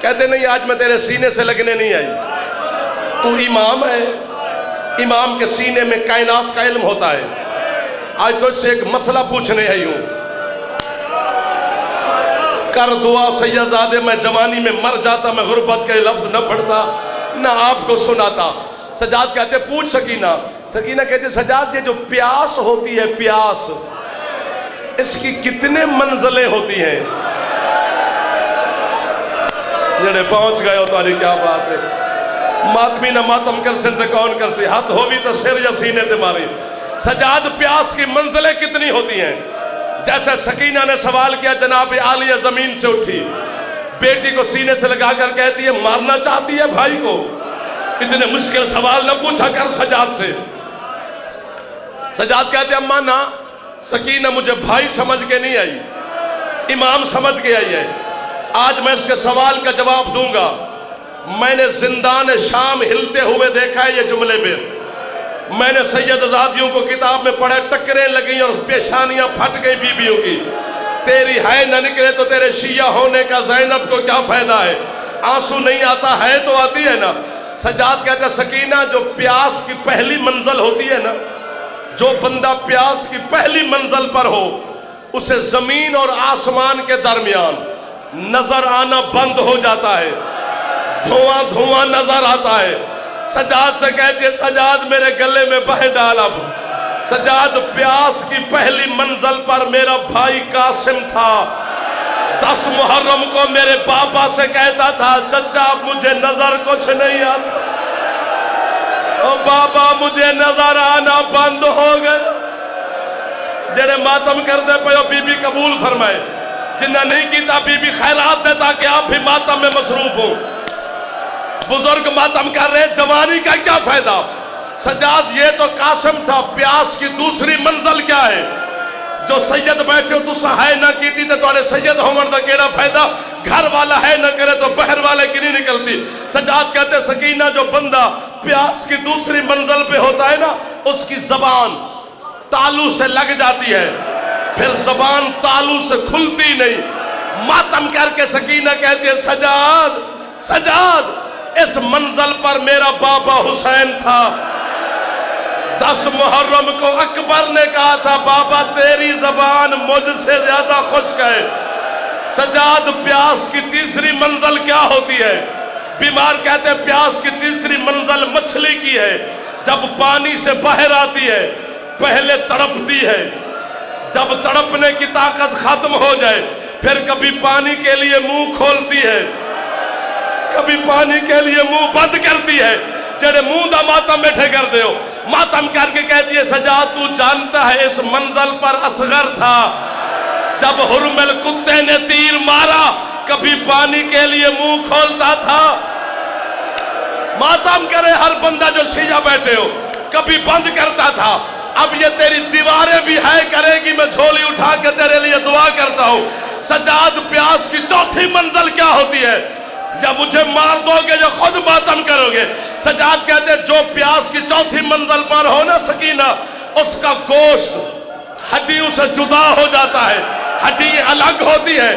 کہتے نہیں آج میں تیرے سینے سے لگنے نہیں آئی, تو امام ہے, امام کے سینے میں کائنات کا علم ہوتا ہے. آج تجھ سے ایک مسئلہ پوچھنے آئی ہوں, کر دعا سیدزادے, میں جوانی میں مر جاتا, میں غربت کے لفظ نہ پڑھتا نہ آپ کو سناتا. سجاد کہتے پوچھ سکینہ. سکینہ کہتے سجاد یہ جو پیاس ہوتی ہے, پیاس اس کی کتنے منزلیں ہوتی ہیں؟ جڑے پہنچ گئے ہو تاری کیا بات ہے. ماتمی نہ ماتم کر سن تے کون کر سی, ہاتھ ہو بھی تو سر یا سینے تے ماری. سجاد پیاس کی منزلیں کتنی ہوتی ہیں؟ جیسے سکینہ نے سوال کیا جناب عالیہ زمین سے اٹھی, بیٹی کو سینے سے لگا کر کہتی ہے مارنا چاہتی ہے بھائی کو, اتنے مشکل سوال نہ پوچھا کر سجاد سے. سجاد کہتے ہیں اماں نہ, سکینہ مجھے بھائی سمجھ کے نہیں آئی, امام سمجھ کے آئی ہے. آج میں اس کے سوال کا جواب دوں گا. میں نے زندان شام ہلتے ہوئے دیکھا ہے یہ جملے پہ. میں نے سیدزادیوں کو کتاب میں پڑھے, ٹکریں لگیں اور پیشانیاں پھٹ گئی بیویوں کی. تیری ہے نہ نکلے تو تیرے شیعہ ہونے کا زینب کو کیا فائدہ ہے؟ آنسو نہیں آتا ہے تو آتی ہے نا. سجاد کہتا ہے سکینہ جو پیاس کی پہلی منزل ہوتی ہے نا, جو بندہ پیاس کی پہلی منزل پر ہو اسے زمین اور آسمان کے درمیان نظر آنا بند ہو جاتا ہے, دھواں دھواں نظر آتا ہے. سجاد سے کہتی ہے سجاد میرے گلے میں بہ ڈال. اب سجاد پیاس کی پہلی منزل پر میرا بھائی قاسم تھا. 10 محرم کو میرے پاپا سے کہتا تھا چچا مجھے نظر کچھ نہیں آتا, او بابا مجھے نظر آنا بند ہو گئے. جڑے ماتم کر دے پہ بی بی قبول فرمائے, جنہ نہیں کیتا بی بی خیرات دے تاکہ آپ بھی ماتم میں مصروف ہوں. بزرگ ماتم کر رہے, جوانی کا کیا فائدہ؟ سجاد یہ تو قاسم تھا. پیاس کی دوسری منزل کیا ہے؟ جو سید بیٹھے ہو تو سہائے نہ کیتی تے توڑے سید ہومن دا کیڑا فائدہ؟ گھر والا ہے نہ کرے تو بہر والے کی نہیں نکلتی. سجاد کہتے سکینہ جو بندہ پیاس کی دوسری منزل پہ ہوتا ہے نا, اس کی زبان تالو سے لگ جاتی ہے, پھر زبان تالو سے کھلتی نہیں. ماتم کر کے سکینہ کہتی ہے سجاد سجاد اس منزل پر میرا بابا حسین تھا. 10 محرم کو اکبر نے کہا تھا بابا تیری زبان مجھ سے زیادہ خشک ہے. سجاد پیاس کی تیسری منزل کیا ہوتی ہے؟ بیمار کہتے ہیں پیاس کی تیسری منزل مچھلی کی ہے. جب پانی سے باہر آتی ہے پہلے تڑپتی ہے, جب تڑپنے کی طاقت ختم ہو جائے پھر کبھی پانی کے لیے منہ کھولتی ہے, کبھی پانی کے لیے منہ بند کرتی ہے. جڑے منہ دا ماتم بیٹھے کر دے ہو, ماتم کر کے کہتی ہے سجاد تو جانتا ہے اس منزل پر اصغر تھا, جب حرمل کتے نے تیر مارا کبھی پانی کے لیے منہ کھولتا تھا. ماتم کرے ہر بندہ جو شیعہ بیٹھے ہو, کبھی بند کرتا تھا. اب یہ تیری دیواریں بھی ہے کرے گی, میں جھولی اٹھا کے تیرے لیے دعا کرتا ہوں. سجاد پیاس کی چوتھی منزل کیا ہوتی ہے؟ یا مجھے مار دو گے یا خود ماتم کرو گے. سجاد کہتے ہیں جو پیاس کی چوتھی منزل پر ہو نا سکینہ, اس کا گوشت ہڈیوں سے جدا ہو جاتا ہے, ہڈی الگ ہوتی ہے,